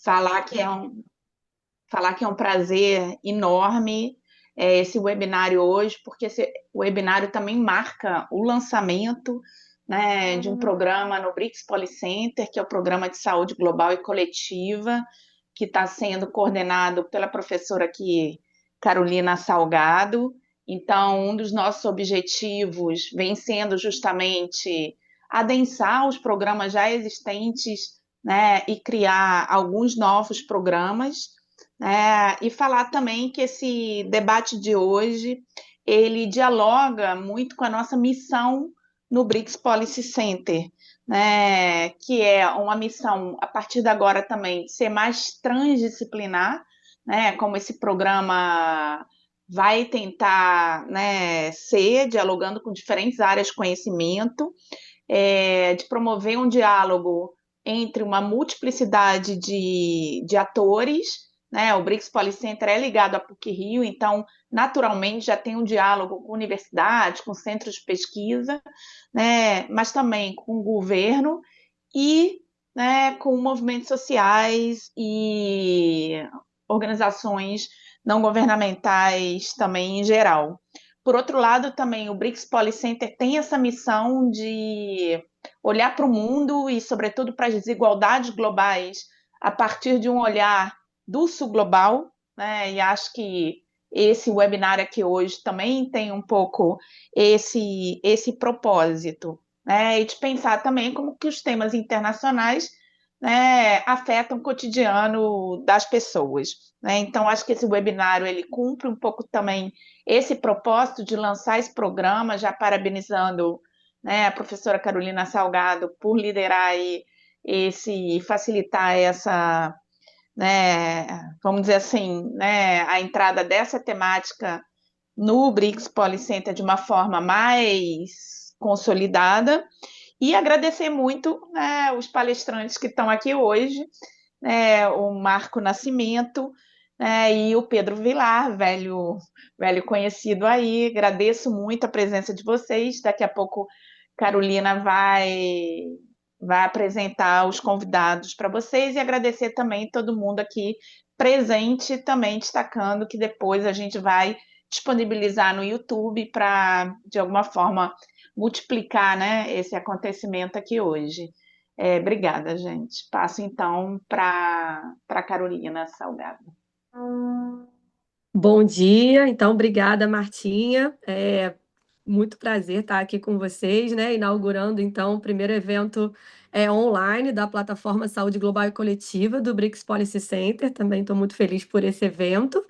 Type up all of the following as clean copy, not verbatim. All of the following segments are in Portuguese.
falar que é um, falar que é um prazer enorme esse webinário hoje, porque esse webinário também marca o lançamento, né, de um programa no BRICS Policenter, que é o Programa de Saúde Global e Coletiva, que está sendo coordenado pela professora aqui, Carolina Salgado. Então, um dos nossos objetivos vem sendo justamente adensar os programas já existentes, né, e criar alguns novos programas, né, e falar também que esse debate de hoje ele dialoga muito com a nossa missão no BRICS Policy Center, né, que é uma missão, a partir de agora também, ser mais transdisciplinar, né, como esse programa vai tentar, né, ser, dialogando com diferentes áreas de conhecimento, de promover um diálogo entre uma multiplicidade de atores, né? O BRICS Policenter é ligado à PUC-Rio, então, naturalmente, já tem um diálogo com universidades, com centros de pesquisa, né? Mas também com o governo e, né, com movimentos sociais e organizações não governamentais também em geral. Por outro lado, também o BRICS Policenter tem essa missão de olhar para o mundo e, sobretudo, para as desigualdades globais a partir de um olhar do sul global, né? E acho que esse webinar aqui hoje também tem um pouco esse propósito, né? E de pensar também como que os temas internacionais, né, afetam o cotidiano das pessoas, né? Então, acho que esse webinário ele cumpre um pouco também esse propósito de lançar esse programa, já parabenizando, né, a professora Carolina Salgado por liderar facilitar essa, né, vamos dizer assim, né, a entrada dessa temática no BRICS Policenter de uma forma mais consolidada e agradecer muito, né, os palestrantes que estão aqui hoje, né, o Marco Nascimento, né, e o Pedro Vilar, velho conhecido aí. Agradeço muito a presença de vocês. Daqui a pouco Carolina vai apresentar os convidados para vocês e agradecer também todo mundo aqui presente, também destacando que depois a gente vai disponibilizar no YouTube para, de alguma forma, multiplicar, né, esse acontecimento aqui hoje. Obrigada, gente. Passo então para Carolina Salgado. Bom dia, então obrigada, Martinha. Muito prazer estar aqui com vocês, né? Inaugurando então o primeiro evento online da plataforma Saúde Global e Coletiva do BRICS Policy Center. Também estou muito feliz por esse evento.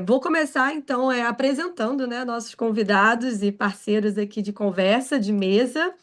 Vou começar então apresentando, né, nossos convidados e parceiros aqui de conversa, de mesa.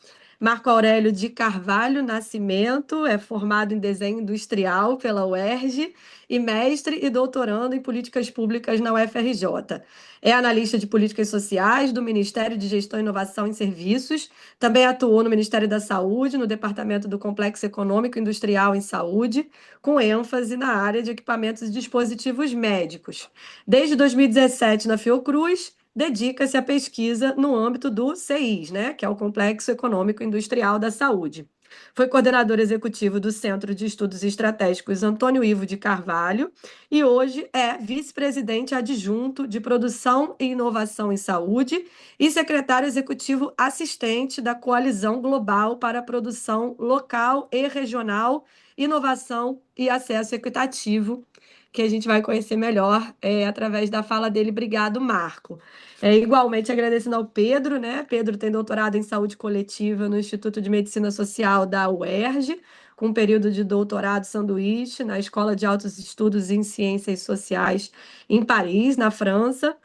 Marco Aurélio de Carvalho Nascimento é formado em desenho industrial pela UERJ e mestre e doutorando em políticas públicas na UFRJ. É analista de políticas sociais do Ministério de Gestão e Inovação em Serviços. Também atuou no Ministério da Saúde, no Departamento do Complexo Econômico e Industrial em Saúde, com ênfase na área de equipamentos e dispositivos médicos. Desde 2017, na Fiocruz, dedica-se à pesquisa no âmbito do CEIS, né, que é o Complexo Econômico e Industrial da Saúde. Foi coordenador executivo do Centro de Estudos Estratégicos Antônio Ivo de Carvalho e hoje é vice-presidente adjunto de Produção e Inovação em Saúde e secretário executivo assistente da Coalizão Global para a Produção Local e Regional, Inovação e Acesso Equitativo, que a gente vai conhecer melhor através da fala dele. Obrigado, Marco. Igualmente agradecendo ao Pedro, né? Pedro tem doutorado em saúde coletiva no Instituto de Medicina Social da UERJ, com um período de doutorado sanduíche na Escola de Altos Estudos em Ciências Sociais em Paris, na França.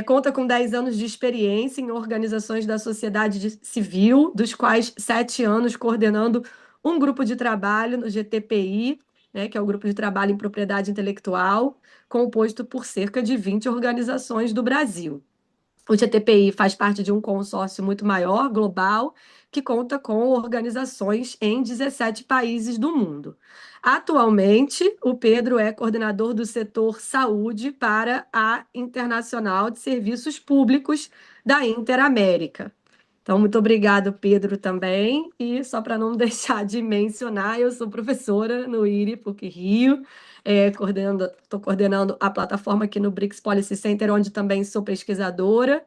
Conta com 10 anos de experiência em organizações da sociedade civil, dos quais 7 anos coordenando um grupo de trabalho no GTPI, né, que é o Grupo de Trabalho em Propriedade Intelectual, composto por cerca de 20 organizações do Brasil. O GTPI faz parte de um consórcio muito maior, global, que conta com organizações em 17 países do mundo. Atualmente, o Pedro é coordenador do setor saúde para a Internacional de Serviços Públicos da Interamérica. Então, muito obrigado, Pedro, também. E só para não deixar de mencionar, eu sou professora no IRI PUC-Rio, estou coordenando a plataforma aqui no BRICS Policy Center, onde também sou pesquisadora.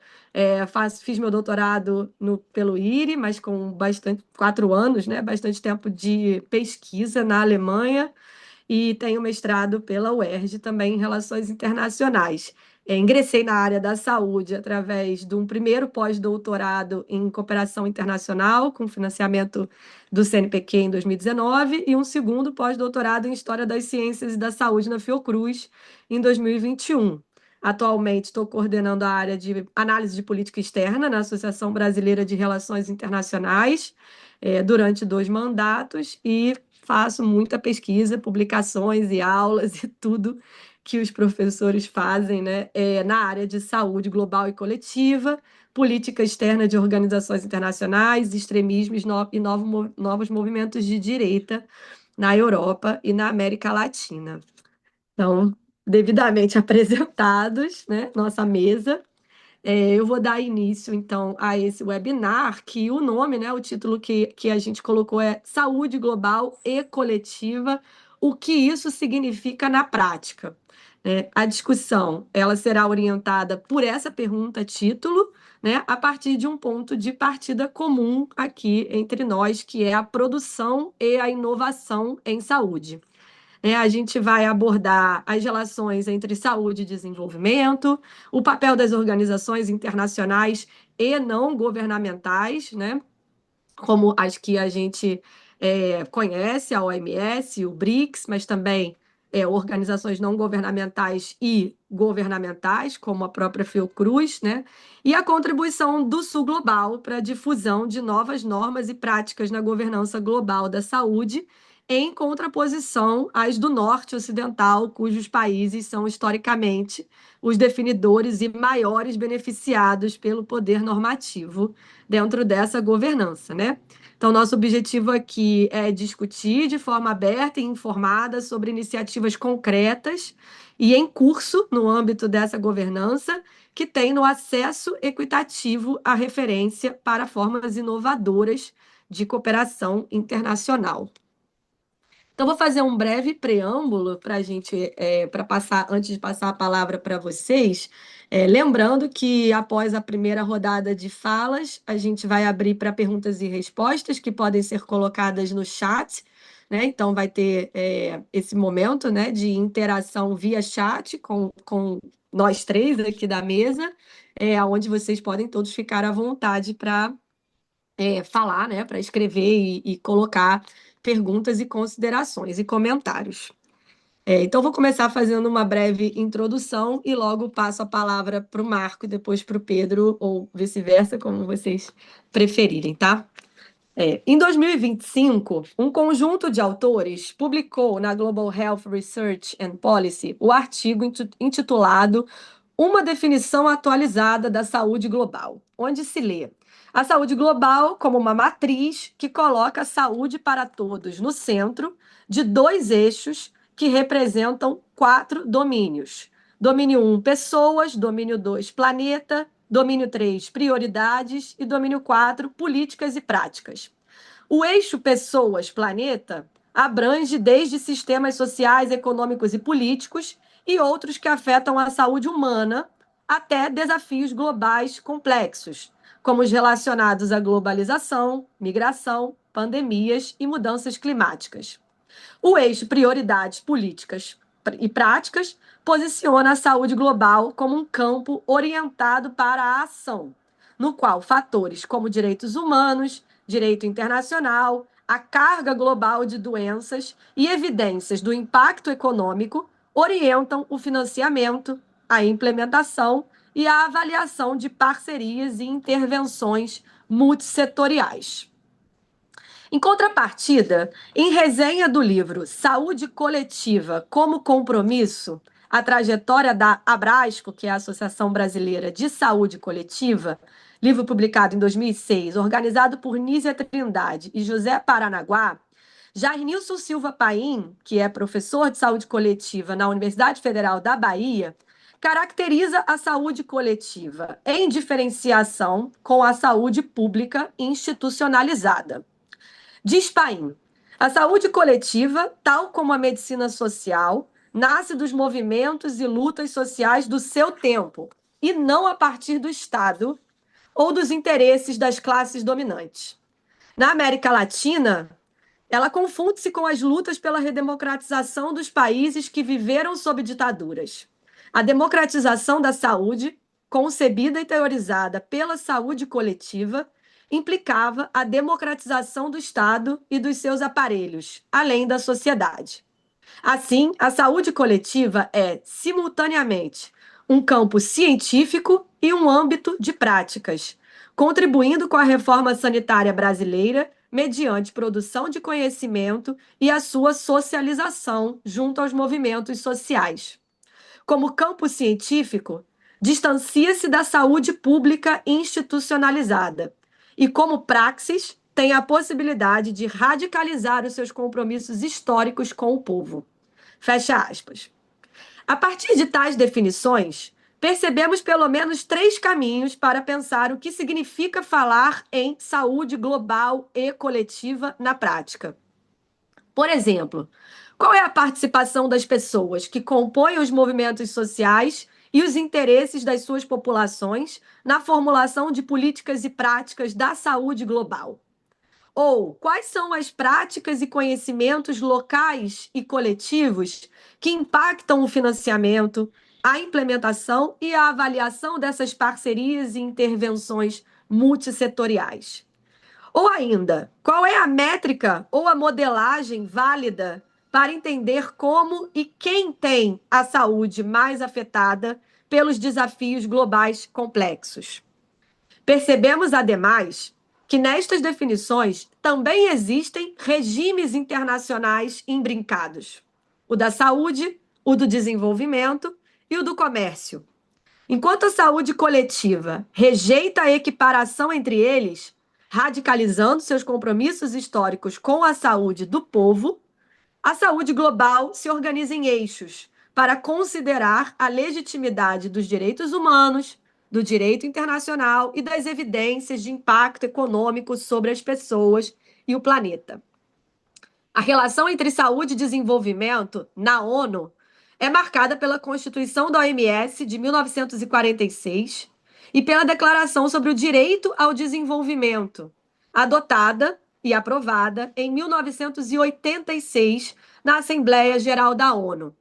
Fiz meu doutorado pelo IRI, mas com bastante 4 anos, né? Bastante tempo de pesquisa na Alemanha e tenho mestrado pela UERJ também em Relações Internacionais. Ingressei na área da saúde através de um primeiro pós-doutorado em cooperação internacional, com financiamento do CNPq em 2019, e um segundo pós-doutorado em História das Ciências e da Saúde na Fiocruz em 2021. Atualmente estou coordenando a área de análise de política externa na Associação Brasileira de Relações Internacionais, durante 2 mandatos, e faço muita pesquisa, publicações e aulas e tudo que os professores fazem, né, na área de saúde global e coletiva, política externa de organizações internacionais, extremismos e novos movimentos de direita na Europa e na América Latina. Então, devidamente apresentados, né, nossa mesa. Eu vou dar início, então, a esse webinar, que o nome, né, o título que a gente colocou é Saúde Global e Coletiva, o que isso significa na prática. A discussão ela será orientada por essa pergunta título, né, a partir de um ponto de partida comum aqui entre nós, que é a produção e a inovação em saúde. A gente vai abordar as relações entre saúde e desenvolvimento, o papel das organizações internacionais e não governamentais, né? Como as que a gente conhece, a OMS, o BRICS, mas também organizações não governamentais e governamentais, como a própria Fiocruz, né? E a contribuição do Sul Global para a difusão de novas normas e práticas na governança global da saúde, em contraposição às do Norte Ocidental, cujos países são historicamente os definidores e maiores beneficiados pelo poder normativo dentro dessa governança, né? Então, nosso objetivo aqui é discutir de forma aberta e informada sobre iniciativas concretas e em curso no âmbito dessa governança, que tem no acesso equitativo à referência para formas inovadoras de cooperação internacional. Então, vou fazer um breve preâmbulo para a gente, para passar, antes de passar a palavra para vocês, lembrando que após a primeira rodada de falas, a gente vai abrir para perguntas e respostas que podem ser colocadas no chat, né? Então, vai ter esse momento, né, de interação via chat com nós três aqui da mesa, onde vocês podem todos ficar à vontade para falar, né, para escrever e colocar perguntas e considerações e comentários. Então, vou começar fazendo uma breve introdução e logo passo a palavra para o Marco e depois para o Pedro, ou vice-versa, como vocês preferirem, tá? Em 2025, um conjunto de autores publicou na Global Health Research and Policy o artigo intitulado Uma definição atualizada da saúde global, onde se lê a saúde global como uma matriz que coloca a saúde para todos no centro de 2 eixos que representam 4 domínios. Domínio 1, pessoas. Domínio 2, planeta. Domínio 3, prioridades. E domínio 4, políticas e práticas. O eixo pessoas-planeta abrange desde sistemas sociais, econômicos e políticos e outros que afetam a saúde humana até desafios globais complexos, como os relacionados à globalização, migração, pandemias e mudanças climáticas. O eixo prioridades políticas e práticas posiciona a saúde global como um campo orientado para a ação, no qual fatores como direitos humanos, direito internacional, a carga global de doenças e evidências do impacto econômico orientam o financiamento, a implementação e a avaliação de parcerias e intervenções multissetoriais. Em contrapartida, em resenha do livro Saúde Coletiva como Compromisso, a trajetória da Abrasco, que é a Associação Brasileira de Saúde Coletiva, livro publicado em 2006, organizado por Nízia Trindade e José Paranaguá, Jair Nilson Silva Paim, que é professor de saúde coletiva na Universidade Federal da Bahia, caracteriza a saúde coletiva em diferenciação com a saúde pública institucionalizada. Diz Paim, a saúde coletiva, tal como a medicina social, nasce dos movimentos e lutas sociais do seu tempo, e não a partir do Estado ou dos interesses das classes dominantes. Na América Latina, ela confunde-se com as lutas pela redemocratização dos países que viveram sob ditaduras. A democratização da saúde, concebida e teorizada pela saúde coletiva, implicava a democratização do Estado e dos seus aparelhos, além da sociedade. Assim, a saúde coletiva é, simultaneamente, um campo científico e um âmbito de práticas, contribuindo com a reforma sanitária brasileira mediante produção de conhecimento e a sua socialização junto aos movimentos sociais. Como campo científico, distancia-se da saúde pública institucionalizada e, como praxis, tem a possibilidade de radicalizar os seus compromissos históricos com o povo. Fecha aspas. A partir de tais definições, percebemos pelo menos 3 caminhos para pensar o que significa falar em saúde global e coletiva na prática. Por exemplo, qual é a participação das pessoas que compõem os movimentos sociais e os interesses das suas populações na formulação de políticas e práticas da saúde global? Ou quais são as práticas e conhecimentos locais e coletivos que impactam o financiamento, a implementação e a avaliação dessas parcerias e intervenções multissetoriais? Ou ainda, qual é a métrica ou a modelagem válida para entender como e quem tem a saúde mais afetada pelos desafios globais complexos? Percebemos, ademais, que nestas definições também existem regimes internacionais imbrincados: o da saúde, o do desenvolvimento e o do comércio. Enquanto a saúde coletiva rejeita a equiparação entre eles, radicalizando seus compromissos históricos com a saúde do povo, a saúde global se organiza em eixos para considerar a legitimidade dos direitos humanos, do direito internacional e das evidências de impacto econômico sobre as pessoas e o planeta. A relação entre saúde e desenvolvimento na ONU é marcada pela Constituição da OMS de 1946 e pela Declaração sobre o Direito ao Desenvolvimento, adotada e aprovada em 1986 na Assembleia Geral da ONU.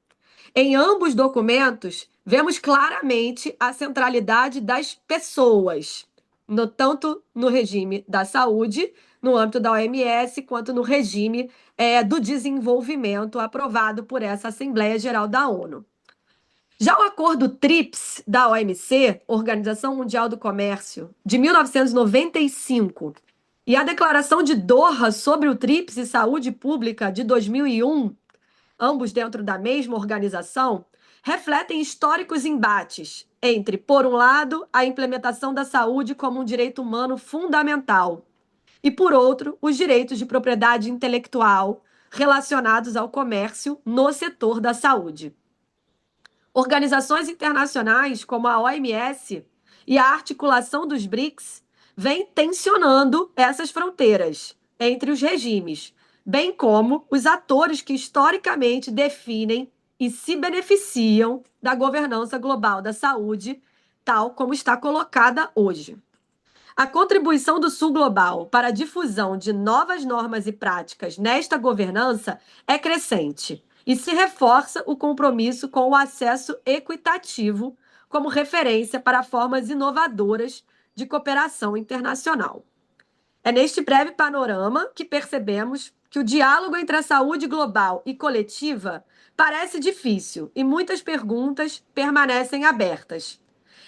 Em ambos documentos, vemos claramente a centralidade das pessoas, tanto no regime da saúde, no âmbito da OMS, quanto no regime do desenvolvimento aprovado por essa Assembleia Geral da ONU. Já o Acordo TRIPS da OMC, Organização Mundial do Comércio, de 1995, e a Declaração de Doha sobre o TRIPS e Saúde Pública de 2001, ambos dentro da mesma organização, refletem históricos embates entre, por um lado, a implementação da saúde como um direito humano fundamental e, por outro, os direitos de propriedade intelectual relacionados ao comércio no setor da saúde. Organizações internacionais como a OMS e a articulação dos BRICS vêm tensionando essas fronteiras entre os regimes, bem como os atores que historicamente definem e se beneficiam da governança global da saúde, tal como está colocada hoje. A contribuição do Sul Global para a difusão de novas normas e práticas nesta governança é crescente e se reforça o compromisso com o acesso equitativo como referência para formas inovadoras de cooperação internacional. É neste breve panorama que percebemos que o diálogo entre a saúde global e coletiva parece difícil e muitas perguntas permanecem abertas.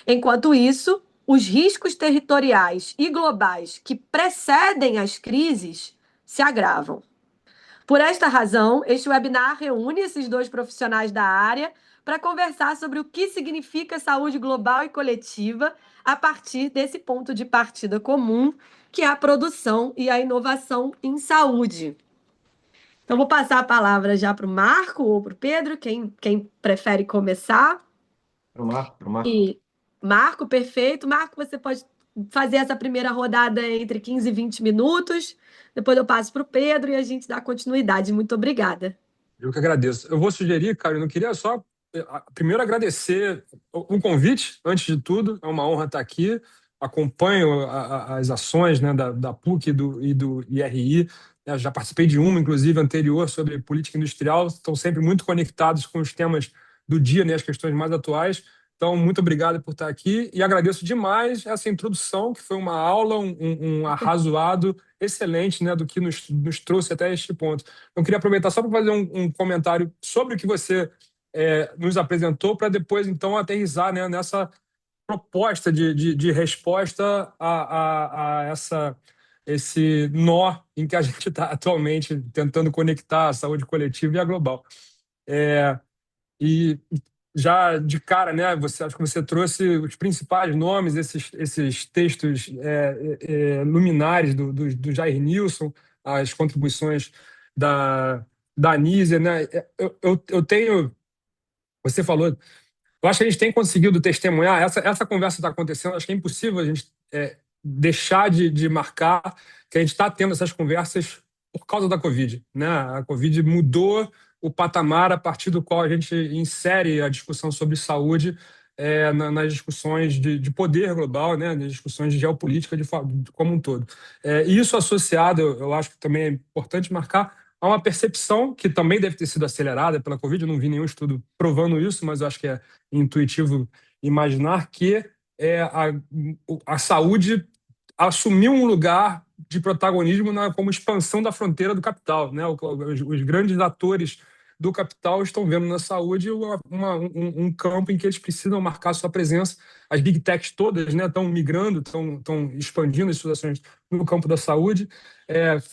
Enquanto isso, os riscos territoriais e globais que precedem as crises se agravam. Por esta razão, este webinar reúne esses 2 profissionais da área para conversar sobre o que significa saúde global e coletiva a partir desse ponto de partida comum, que é a produção e a inovação em saúde. Então, vou passar a palavra já para o Marco ou para o Pedro, quem prefere começar. Pro Marco. E Marco, perfeito. Marco, você pode fazer essa primeira rodada entre 15 e 20 minutos. Depois eu passo para o Pedro e a gente dá continuidade. Muito obrigada. Eu que agradeço. Eu vou sugerir, cara, eu não queria só primeiro agradecer o convite, antes de tudo. É uma honra estar aqui. Acompanho as ações, né, da PUC e do IRI. Eu já participei de uma, inclusive, anterior, sobre política industrial. Estão sempre muito conectados com os temas do dia, né, as questões mais atuais. Então, muito obrigado por estar aqui e agradeço demais essa introdução, que foi uma aula, um arrazoado excelente, né, do que nos trouxe até este ponto. Eu queria aproveitar só para fazer um comentário sobre o que você nos apresentou, para depois, então, aterrissar, né, nessa proposta de resposta a esse nó em que a gente está atualmente tentando conectar a saúde coletiva e a global. E já de cara, né, acho que você trouxe os principais nomes, esses textos luminares do Jair Nilson, as contribuições da Anísia, né? Eu tenho, você falou, eu acho que a gente tem conseguido testemunhar, essa conversa está acontecendo, acho que é impossível a gente deixar de marcar que a gente está tendo essas conversas por causa da Covid, né? A Covid mudou o patamar a partir do qual a gente insere a discussão sobre saúde nas discussões de poder global, né? Nas discussões de geopolítica como um todo. E isso associado, eu acho que também é importante marcar, a uma percepção que também deve ter sido acelerada pela Covid, eu não vi nenhum estudo provando isso, mas eu acho que é intuitivo imaginar que a saúde assumiu um lugar de protagonismo como expansão da fronteira do capital, né? Os grandes atores do capital estão vendo na saúde um campo em que eles precisam marcar sua presença. As big techs todas, né, estão migrando, estão expandindo as suas ações no campo da saúde.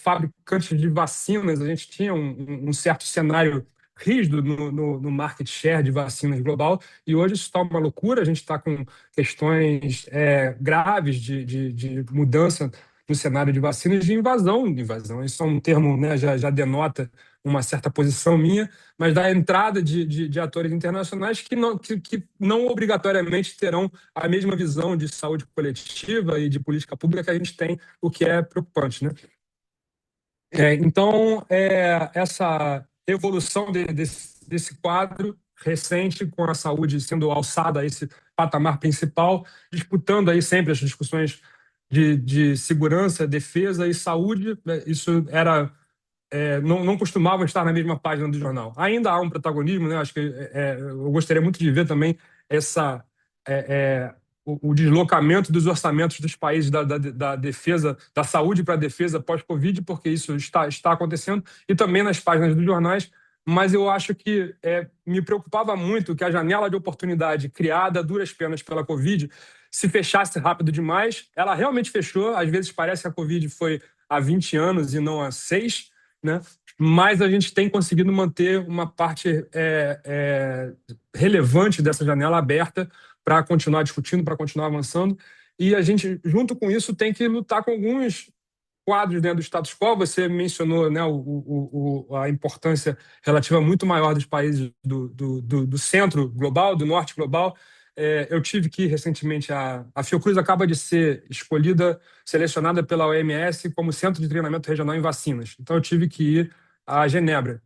Fabricantes de vacinas, a gente tinha um certo cenário rígido no market share de vacinas global, e hoje isso está uma loucura. A gente está com questões graves de mudança no cenário de vacinas, de invasão. Isso é um termo, né, já denota uma certa posição minha, mas da entrada de atores internacionais que não obrigatoriamente terão a mesma visão de saúde coletiva e de política pública que a gente tem, o que é preocupante, né? Então, essa evolução desse quadro recente, com a saúde sendo alçada a esse patamar principal, disputando aí sempre as discussões de segurança, defesa e saúde, né? Isso não costumavam estar na mesma página do jornal. Ainda há um protagonismo, né? Acho que eu gostaria muito de ver também o deslocamento dos orçamentos dos países da defesa, da saúde para a defesa pós-Covid, porque isso está acontecendo, e também nas páginas dos jornais. Mas eu acho que me preocupava muito que a janela de oportunidade criada a duras penas pela Covid se fechasse rápido demais. Ela realmente fechou. Às vezes parece que a Covid foi há 20 anos e não há 6, né? Mas a gente tem conseguido manter uma parte relevante dessa janela aberta para continuar discutindo, para continuar avançando. E a gente, junto com isso, tem que lutar com alguns quadros dentro do status quo. Você mencionou, né, a importância relativa muito maior dos países do centro global, do norte global. Eu tive que, recentemente, a Fiocruz acaba de ser selecionada pela OMS como Centro de Treinamento Regional em Vacinas. Então, eu tive que ir a Genebra.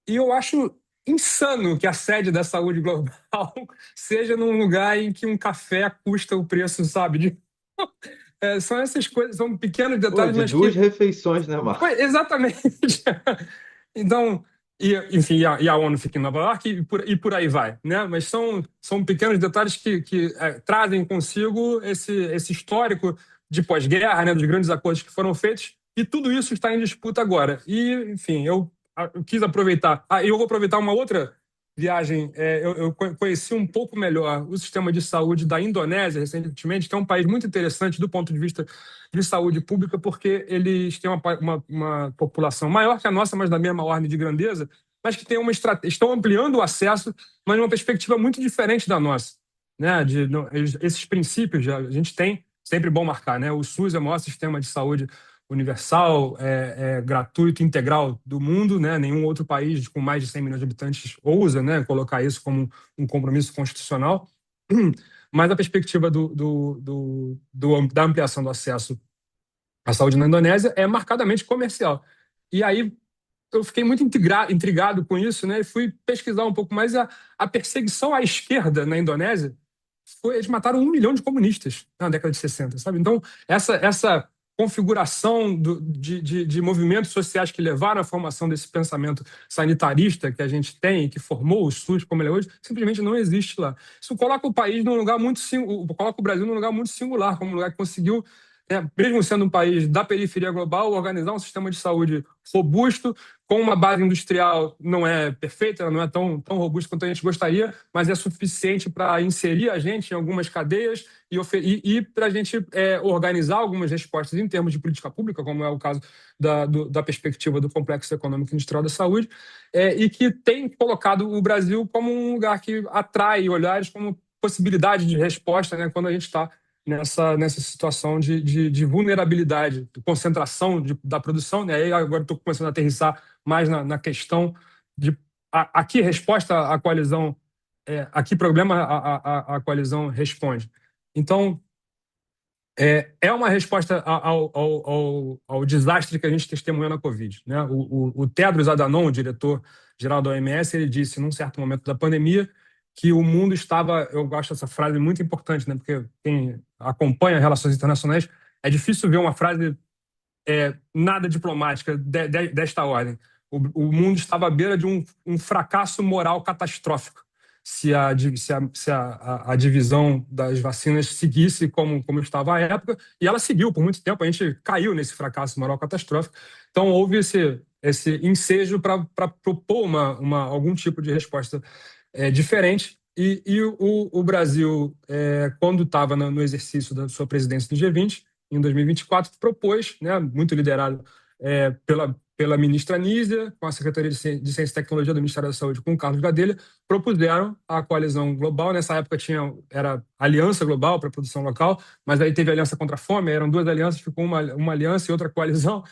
E eu acho insano que a sede da saúde global seja num lugar em que um café custa o preço, sabe? São essas coisas, são pequenos detalhes, de mas duas refeições, né, Marco? Exatamente. Então, enfim, a ONU fica em Nova York e por aí vai, né? Mas são pequenos detalhes que trazem consigo esse histórico de pós-guerra, né, dos grandes acordos que foram feitos, e tudo isso está em disputa agora. E, enfim, eu quis aproveitar. Eu vou aproveitar uma outra viagem. Eu conheci um pouco melhor o sistema de saúde da Indonésia recentemente, que é um país muito interessante do ponto de vista de saúde pública, porque eles têm uma população maior que a nossa, mas da mesma ordem de grandeza, mas que tem estão ampliando o acesso, mas numa perspectiva muito diferente da nossa, né? Esses princípios a gente tem, sempre bom marcar, né? O SUS é o maior sistema de saúde universal, gratuito, integral do mundo, né? Nenhum outro país com mais de 100 milhões de habitantes ousa, né, colocar isso como um compromisso constitucional. Mas a perspectiva da ampliação do acesso à saúde na Indonésia é marcadamente comercial. E aí eu fiquei muito intrigado com isso, né? E fui pesquisar um pouco mais a perseguição à esquerda na Indonésia. Eles mataram 1 milhão de comunistas na década de 60, sabe? Então, essa configuração de movimentos sociais que levaram à formação desse pensamento sanitarista que a gente tem, que formou o SUS como ele é hoje, simplesmente não existe lá. Isso coloca o país num lugar muito coloca o Brasil num lugar muito singular, como um lugar que conseguiu, mesmo sendo um país da periferia global, organizar um sistema de saúde robusto, com uma base industrial não é perfeita, não é tão robusta quanto a gente gostaria, mas é suficiente para inserir a gente em algumas cadeias e para a gente organizar algumas respostas em termos de política pública, como é o caso da perspectiva do complexo econômico e industrial da saúde, e que tem colocado o Brasil como um lugar que atrai olhares como possibilidade de resposta, né, quando a gente está nessa situação de vulnerabilidade, de concentração da produção, né? Aí agora estou começando a aterrissar mais na questão de a que resposta a coalizão, a que problema a coalizão responde. Então, é uma resposta ao desastre que a gente testemunhou na Covid, né? O Tedros Adhanom, o diretor-geral da OMS, ele disse, num certo momento da pandemia, que o mundo estava... Eu gosto dessa frase muito importante, né? Porque quem acompanha relações internacionais, é difícil ver uma frase nada diplomática desta ordem. O mundo estava à beira de um fracasso moral catastrófico se a divisão das vacinas seguisse como estava à época, e ela seguiu por muito tempo, a gente caiu nesse fracasso moral catastrófico. Então houve esse ensejo para propor algum tipo de resposta diferente, e o Brasil, quando estava no exercício da sua presidência do G20, em 2024, propôs, né, muito liderado pela ministra Nízia, com a Secretaria de Ciência e Tecnologia do Ministério da Saúde, com o Carlos Gadelha, propuseram a coalizão global. Nessa época era Aliança Global para a Produção Local, mas aí teve Aliança contra a Fome, eram duas alianças, ficou uma aliança e outra coalizão.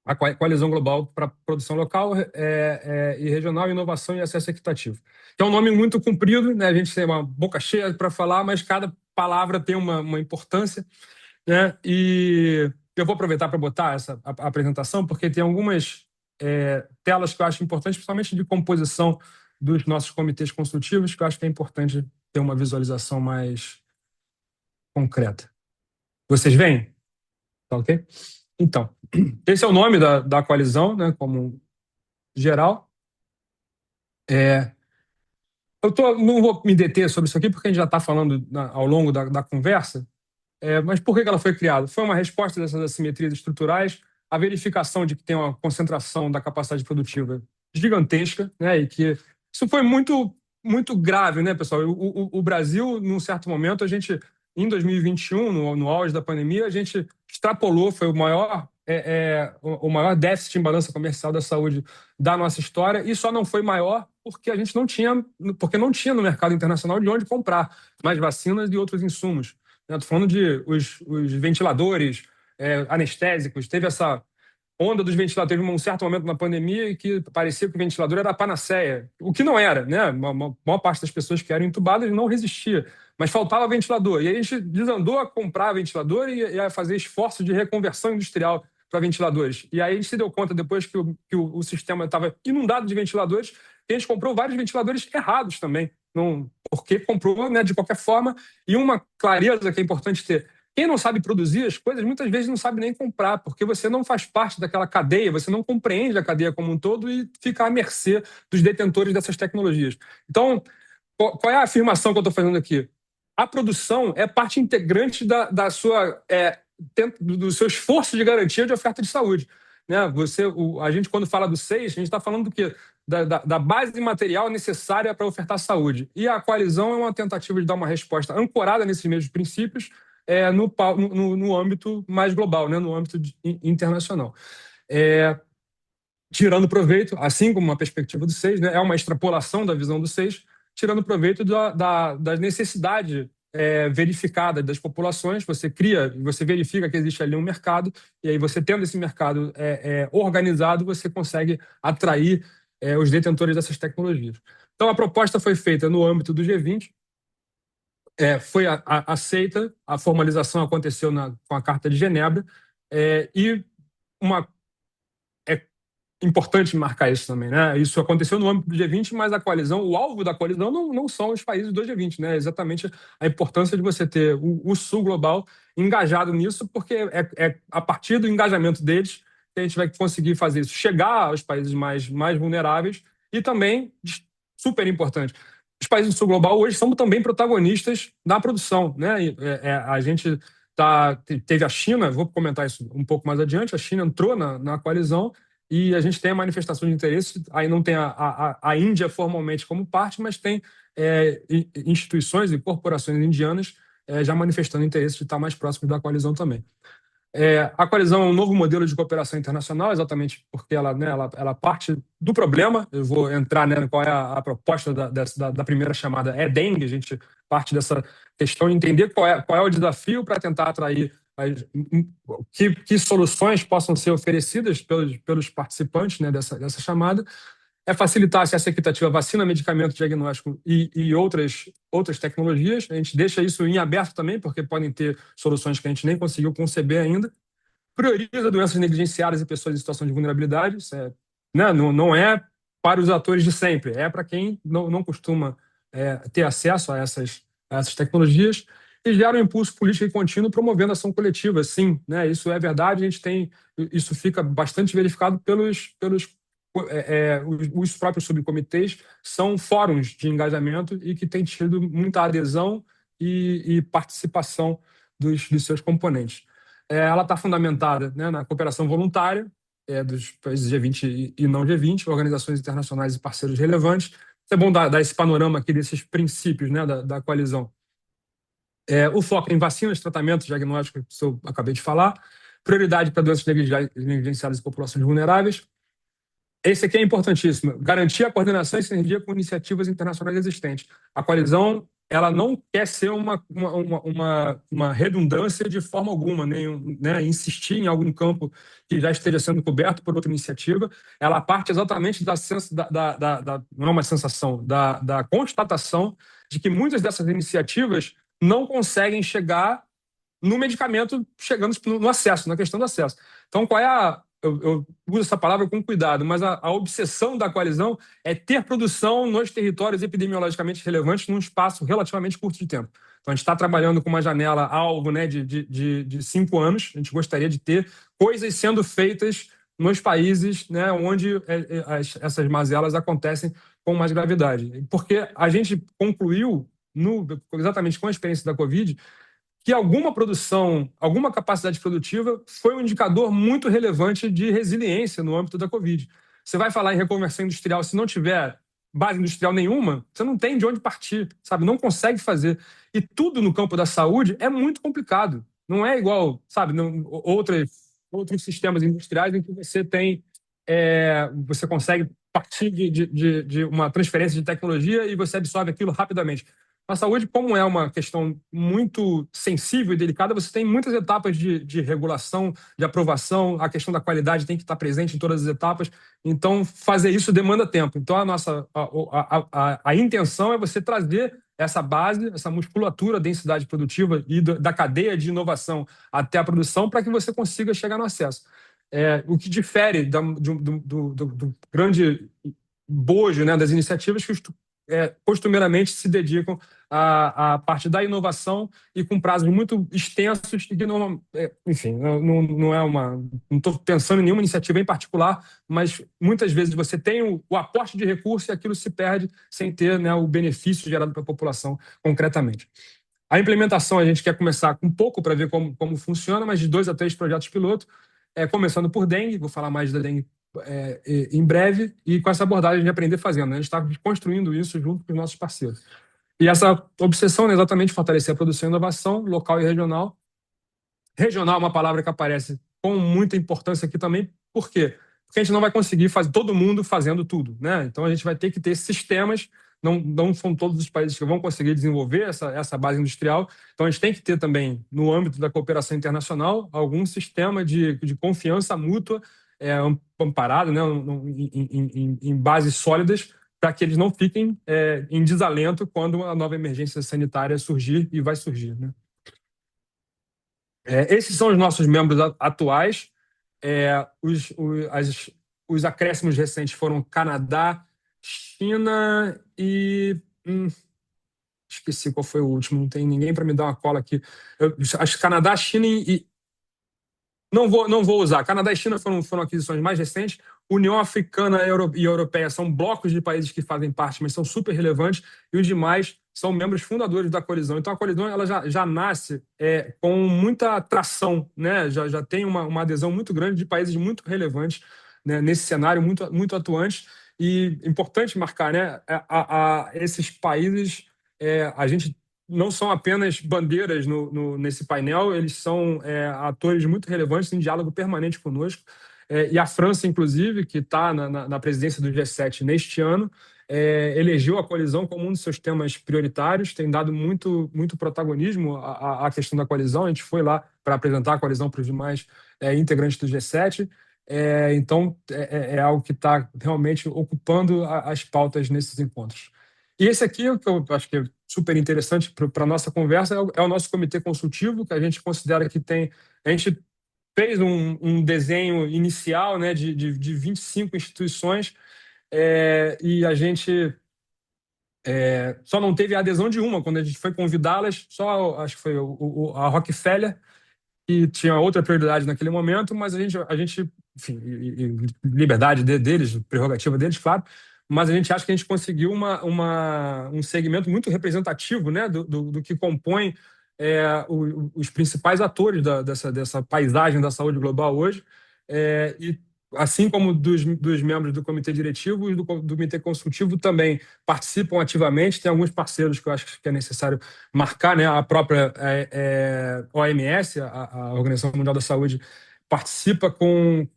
A Coalizão Global para a Produção Local e Regional, Inovação e Acesso Equitativo. Que é um nome muito comprido, né? A gente tem uma boca cheia para falar, mas cada palavra tem uma importância, né? E eu vou aproveitar para botar essa apresentação, porque tem algumas telas que eu acho importantes, principalmente de composição dos nossos comitês consultivos, que eu acho que é importante ter uma visualização mais concreta. Vocês veem? Tá ok? Então, esse é o nome da coalizão, né, como geral. Não vou me deter sobre isso aqui, porque a gente já está falando ao longo da conversa, mas por que ela foi criada? Foi uma resposta dessas assimetrias estruturais, a verificação de que tem uma concentração da capacidade produtiva gigantesca, né, e que isso foi muito, muito grave, né, pessoal? O Brasil, num certo momento, em 2021, no auge da pandemia, a gente extrapolou, foi o maior déficit em balança comercial da saúde da nossa história, e só não foi maior porque não tinha no mercado internacional de onde comprar mais vacinas e outros insumos. Estou falando de os ventiladores, anestésicos. Teve essa onda dos ventiladores, teve um certo momento na pandemia que parecia que o ventilador era a panaceia, o que não era, né? A maior parte das pessoas que eram entubadas não resistia, mas faltava ventilador. E aí a gente desandou a comprar ventilador e a fazer esforços de reconversão industrial para ventiladores. E aí a gente se deu conta, depois que o sistema estava inundado de ventiladores, que a gente comprou vários ventiladores errados também, porque comprou, né, de qualquer forma. E uma clareza que é importante ter: quem não sabe produzir as coisas, muitas vezes não sabe nem comprar, porque você não faz parte daquela cadeia, você não compreende a cadeia como um todo e fica à mercê dos detentores dessas tecnologias. Então, qual é a afirmação que eu estou fazendo aqui? A produção é parte integrante do seu esforço de garantia de oferta de saúde, né? A gente, quando fala do SEIS, a gente está falando do quê? Da base material necessária para ofertar saúde. E a coalizão é uma tentativa de dar uma resposta ancorada nesses mesmos princípios, no âmbito mais global, né? No âmbito internacional. Tirando proveito, assim como uma perspectiva do SEIS, né? É uma extrapolação da visão do SEIS, tirando proveito da necessidade verificada das populações, você verifica que existe ali um mercado, e aí você tendo esse mercado organizado, você consegue atrair os detentores dessas tecnologias. Então, a proposta foi feita no âmbito do G20, foi aceita, a formalização aconteceu com a Carta de Genebra, e é importante marcar isso também, né? Isso aconteceu no âmbito do G20, mas o alvo da coalizão não são os países do G20, né? Exatamente a importância de você ter o Sul global engajado nisso, porque é a partir do engajamento deles que a gente vai conseguir fazer isso, chegar aos países mais vulneráveis e também, super importante, os países do Sul global hoje são também protagonistas na produção, né? A gente teve a China, vou comentar isso um pouco mais adiante, a China entrou na coalizão, e a gente tem a manifestação de interesse, aí não tem a Índia formalmente como parte, mas tem instituições e corporações indianas já manifestando interesse de estar mais próximos da coalizão também. A coalizão é um novo modelo de cooperação internacional, exatamente porque ela parte do problema. Eu vou entrar, né, qual é a proposta da primeira chamada, dengue. A gente parte dessa questão de entender qual é o desafio para tentar atrair que soluções possam ser oferecidas pelos participantes, né, dessa chamada. Facilitar acesso equitativo a vacina, medicamento, diagnóstico e outras tecnologias. A gente deixa isso em aberto também, porque podem ter soluções que a gente nem conseguiu conceber ainda. Prioriza doenças negligenciadas e pessoas em situação de vulnerabilidade. Isso não é para os atores de sempre, é para quem não costuma ter acesso a essas tecnologias, e gera um impulso político e contínuo promovendo ação coletiva. Sim, né, isso é verdade, isso fica bastante verificado os próprios subcomitês, são fóruns de engajamento e que têm tido muita adesão e participação dos seus componentes. Ela está fundamentada, né, na cooperação voluntária dos países G20 e não G20, organizações internacionais e parceiros relevantes. É bom dar esse panorama aqui desses princípios, né, da coalizão. O foco em vacinas, tratamentos, diagnósticos, que eu acabei de falar. Prioridade para doenças negligenciadas e populações vulneráveis. Esse aqui é importantíssimo. Garantir a coordenação e sinergia com iniciativas internacionais existentes. A coalizão, ela não quer ser uma redundância de forma alguma, né, insistir em algum campo que já esteja sendo coberto por outra iniciativa. Ela parte exatamente não é uma sensação, da constatação de que muitas dessas iniciativas não conseguem chegar no medicamento, chegando no acesso, na questão do acesso. Então, qual é eu uso essa palavra com cuidado, mas a obsessão da coalizão é ter produção nos territórios epidemiologicamente relevantes num espaço relativamente curto de tempo. Então, a gente está trabalhando com uma janela alvo, né, de 5 anos. A gente gostaria de ter coisas sendo feitas nos países, né, onde essas mazelas acontecem com mais gravidade. Porque a gente concluiu, exatamente com a experiência da Covid, que alguma produção, alguma capacidade produtiva foi um indicador muito relevante de resiliência no âmbito da Covid. Você vai falar em reconversão industrial, se não tiver base industrial nenhuma, você não tem de onde partir, sabe? Não consegue fazer. E tudo no campo da saúde é muito complicado. Não é igual, sabe, outros sistemas industriais em que você tem, você consegue partir de uma transferência de tecnologia e você absorve aquilo rapidamente. A saúde, como é uma questão muito sensível e delicada, você tem muitas etapas de regulação, de aprovação, a questão da qualidade tem que estar presente em todas as etapas, então fazer isso demanda tempo. Então a intenção é você trazer essa base, essa musculatura, densidade produtiva e da cadeia de inovação até a produção para que você consiga chegar no acesso. O que difere do grande bojo, né, das iniciativas que costumeiramente se dedicam à parte da inovação e com prazos muito extensos e que não, enfim, não estou pensando em nenhuma iniciativa em particular, mas muitas vezes você tem o aporte de recursos e aquilo se perde sem ter, né, o benefício gerado para a população concretamente. A implementação a gente quer começar com pouco para ver como funciona, mas de 2 a 3 projetos piloto, começando por dengue, vou falar mais da dengue em breve, e com essa abordagem de aprender fazendo, né? A gente está construindo isso junto com os nossos parceiros. E essa obsessão é exatamente fortalecer a produção e inovação local e regional. Regional é uma palavra que aparece com muita importância aqui também. Por quê? Porque a gente não vai conseguir fazer todo mundo fazendo tudo, né? Então a gente vai ter que ter sistemas não são todos os países que vão conseguir desenvolver essa base industrial. Então, a gente tem que ter também, no âmbito da cooperação internacional, algum sistema de confiança mútua amparado, né, em bases sólidas, para que eles não fiquem em desalento quando a nova emergência sanitária surgir, e vai surgir, né? Esses são os nossos membros atuais. Os acréscimos recentes foram Canadá, China e... esqueci qual foi o último, não tem ninguém para me dar uma cola aqui. Acho que Canadá, China e... Não vou usar. Canadá e China foram aquisições mais recentes. União Africana e Europeia são blocos de países que fazem parte, mas são super relevantes, e os demais são membros fundadores da coalizão. Então, a coalizão ela já nasce com muita atração, né? Já tem uma adesão muito grande de países muito relevantes, né, nesse cenário, muito, muito atuantes. E importante marcar, né? Esses países, a gente não são apenas bandeiras nesse painel, eles são atores muito relevantes em diálogo permanente conosco. E a França, inclusive, que está na presidência do G7 neste ano, elegeu a coalizão como um dos seus temas prioritários, tem dado muito, muito protagonismo à questão da coalizão. A gente foi lá para apresentar a coalizão para os demais integrantes do G7. Então, é algo que está realmente ocupando as pautas nesses encontros. E esse aqui, o que eu acho que é super interessante para a nossa conversa, é o nosso comitê consultivo, que a gente considera que tem... A gente fez um desenho inicial, né, de 25 instituições, e a gente só não teve a adesão de uma. Quando a gente foi convidá-las, só acho que foi a Rockefeller, que tinha outra prioridade naquele momento, mas a gente enfim, liberdade deles, prerrogativa deles, claro, mas a gente acha que a gente conseguiu um segmento muito representativo, né, do que compõe os principais atores dessa paisagem da saúde global hoje, e assim como dos membros do comitê diretivo, os do comitê consultivo também participam ativamente. Tem alguns parceiros que eu acho que é necessário marcar, né? A própria OMS, a Organização Mundial da Saúde, participa com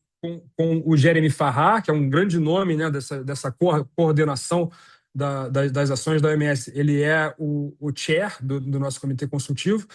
o Jeremy Farrar, que é um grande nome, né, dessa coordenação das ações da OMS. Ele é o chair do nosso comitê consultivo,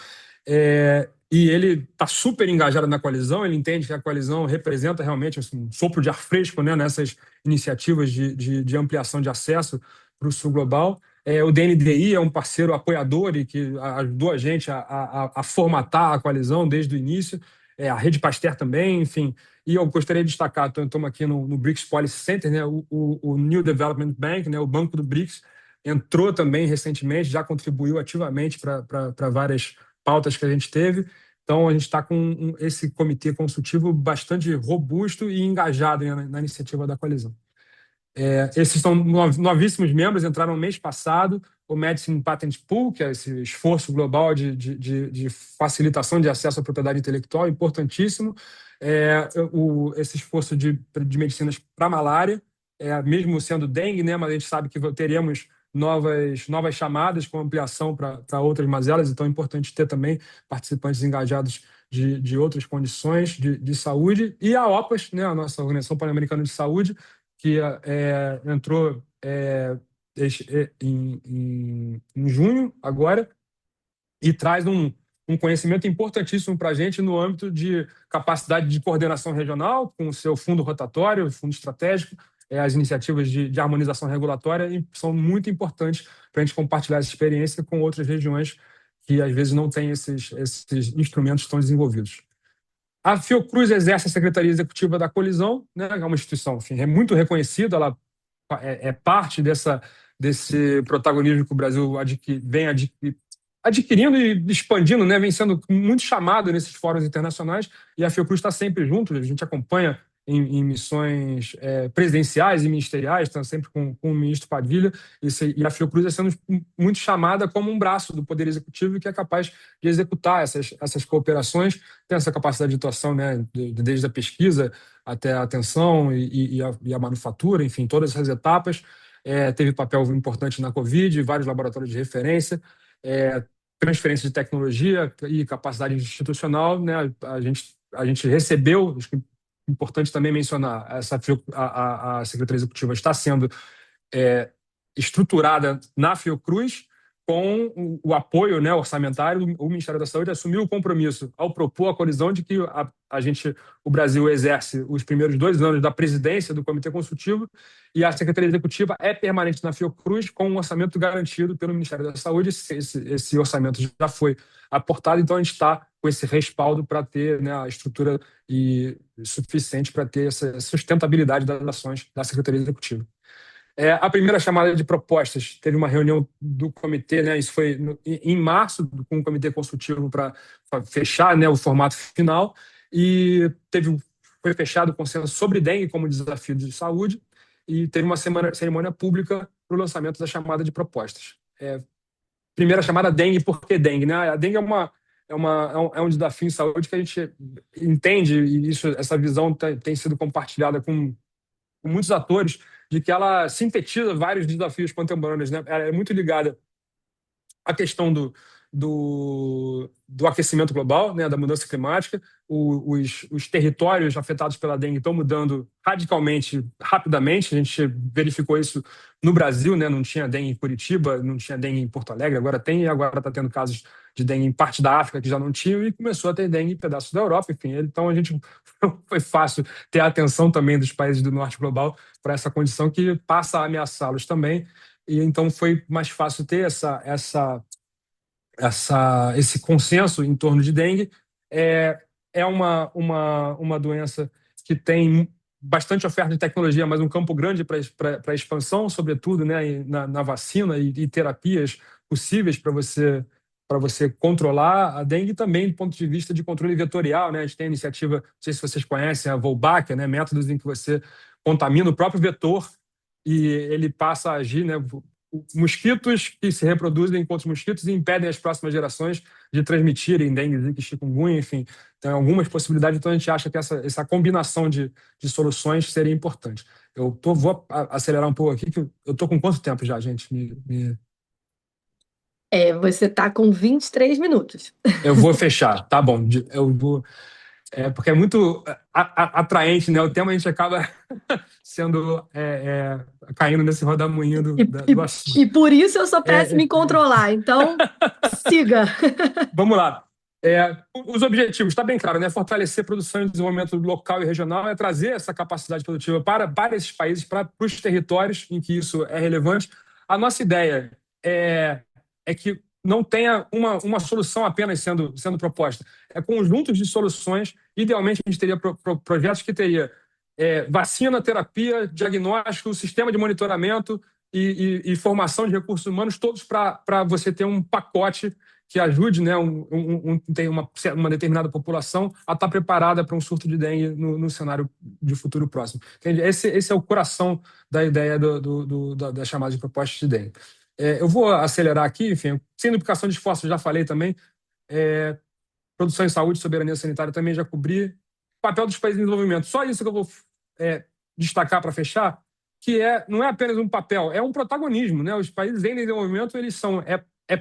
e ele está super engajado na coalizão. Ele entende que a coalizão representa realmente um sopro de ar fresco, né, nessas iniciativas de ampliação de acesso para o sul global. O DNDi é um parceiro apoiador e que ajudou a gente a formatar a coalizão desde o início. A Rede Pasteur também, enfim. E eu gostaria de destacar, estamos aqui no BRICS Policy Center, né, o New Development Bank, né, o Banco do BRICS, entrou também recentemente, já contribuiu ativamente para várias pautas que a gente teve. Então, a gente está com esse comitê consultivo bastante robusto e engajado, né, na iniciativa da coalizão. Esses são novíssimos membros, entraram no mês passado. O Medicine Patent Pool, que é esse esforço global de facilitação de acesso à propriedade intelectual, importantíssimo. Esse esforço de medicinas para malária, mesmo sendo dengue, né, mas a gente sabe que teremos novas chamadas com ampliação para outras mazelas, então é importante ter também participantes engajados de outras condições de saúde. E a OPAS, né, a nossa Organização Pan-Americana de Saúde, que entrou em junho agora, e traz um conhecimento importantíssimo para a gente no âmbito de capacidade de coordenação regional, com o seu fundo rotatório, fundo estratégico. As iniciativas de harmonização regulatória são muito importantes para a gente compartilhar essa experiência com outras regiões que às vezes não têm esses instrumentos tão desenvolvidos. A Fiocruz exerce a Secretaria Executiva da Coalizão, né? É uma instituição, enfim, muito reconhecida, ela é parte desse protagonismo que o Brasil vem adquirindo e expandindo, né? Vem sendo muito chamado nesses fóruns internacionais, e a Fiocruz está sempre junto. A gente acompanha em missões presidenciais e ministeriais, está sempre com o ministro Padilha, e a Fiocruz é sendo muito chamada como um braço do Poder Executivo que é capaz de executar essas cooperações. Tem essa capacidade de atuação, né, desde a pesquisa até a atenção e a manufatura, enfim, todas essas etapas. Teve papel importante na Covid, vários laboratórios de referência, transferência de tecnologia e capacidade institucional, né? A gente recebeu, acho que é importante também mencionar, a Secretaria Executiva está sendo estruturada na Fiocruz, com o apoio, né, orçamentário. O Ministério da Saúde assumiu o compromisso ao propor a colisão de que o Brasil exerce os primeiros 2 anos da presidência do Comitê Consultivo e a Secretaria Executiva é permanente na Fiocruz com um orçamento garantido pelo Ministério da Saúde. Esse orçamento já foi aportado, então a gente está com esse respaldo para ter, né, a estrutura suficiente para ter essa sustentabilidade das ações da Secretaria Executiva. A primeira chamada de propostas, teve uma reunião do comitê, né, isso foi em março, com o Comitê Consultivo para fechar, né, o formato final, e foi fechado o consenso sobre dengue como desafio de saúde, e teve uma cerimônia pública para o lançamento da chamada de propostas. Primeira chamada, dengue. Por que dengue? Né? A dengue é um desafio em saúde que a gente entende, e essa visão tem sido compartilhada com muitos atores, de que ela sintetiza vários desafios contemporâneos, né? Ela é muito ligada à questão do aquecimento global, né? Da mudança climática. Os territórios afetados pela dengue estão mudando radicalmente, rapidamente. A gente verificou isso no Brasil, né? Não tinha dengue em Curitiba, não tinha dengue em Porto Alegre, agora tem, e agora está tendo casos de dengue em parte da África que já não tinham, e começou a ter dengue em pedaços da Europa, enfim. Então foi fácil ter a atenção também dos países do norte global para essa condição que passa a ameaçá-los também, e então foi mais fácil ter esse consenso em torno de dengue. É uma doença que tem bastante oferta de tecnologia, mas um campo grande para expansão, sobretudo, né, na vacina e terapias possíveis para você controlar a dengue, também do ponto de vista de controle vetorial, né? A gente tem a iniciativa, não sei se vocês conhecem, a Wolbachia, né? Métodos em que você contamina o próprio vetor e ele passa a agir, né? Mosquitos que se reproduzem com outros mosquitos e impedem as próximas gerações de transmitirem dengue, zika, chikungunya, enfim. Tem algumas possibilidades, então a gente acha que essa combinação de soluções seria importante. Vou acelerar um pouco aqui, que eu estou com quanto tempo já, gente? Você está com 23 minutos. Eu vou fechar, tá bom. Eu vou... porque é muito atraente, né? O tema, a gente acaba sendo caindo nesse rodamuinho do assunto. E por isso eu sou péssima em controlar, então siga. Vamos lá. Os objetivos, está bem claro, né? Fortalecer produção e desenvolvimento local e regional, trazer essa capacidade produtiva para esses países, para os territórios em que isso é relevante. A nossa ideia é que não tenha uma solução apenas sendo proposta. É conjuntos de soluções. Idealmente, a gente teria projetos que teria vacina, terapia, diagnóstico, sistema de monitoramento e formação de recursos humanos, todos para você ter um pacote que ajude, né, tem uma determinada população a estar preparada para um surto de dengue no cenário de futuro próximo. Entende? Esse é o coração da ideia da chamada de proposta de dengue. Eu vou acelerar aqui, enfim, sem duplicação de esforços, já falei também. Produção em saúde, soberania sanitária também já cobri. Papel dos países em desenvolvimento. Só isso que eu vou destacar para fechar, que não é apenas um papel, é um protagonismo, né? Os países em desenvolvimento, eles são...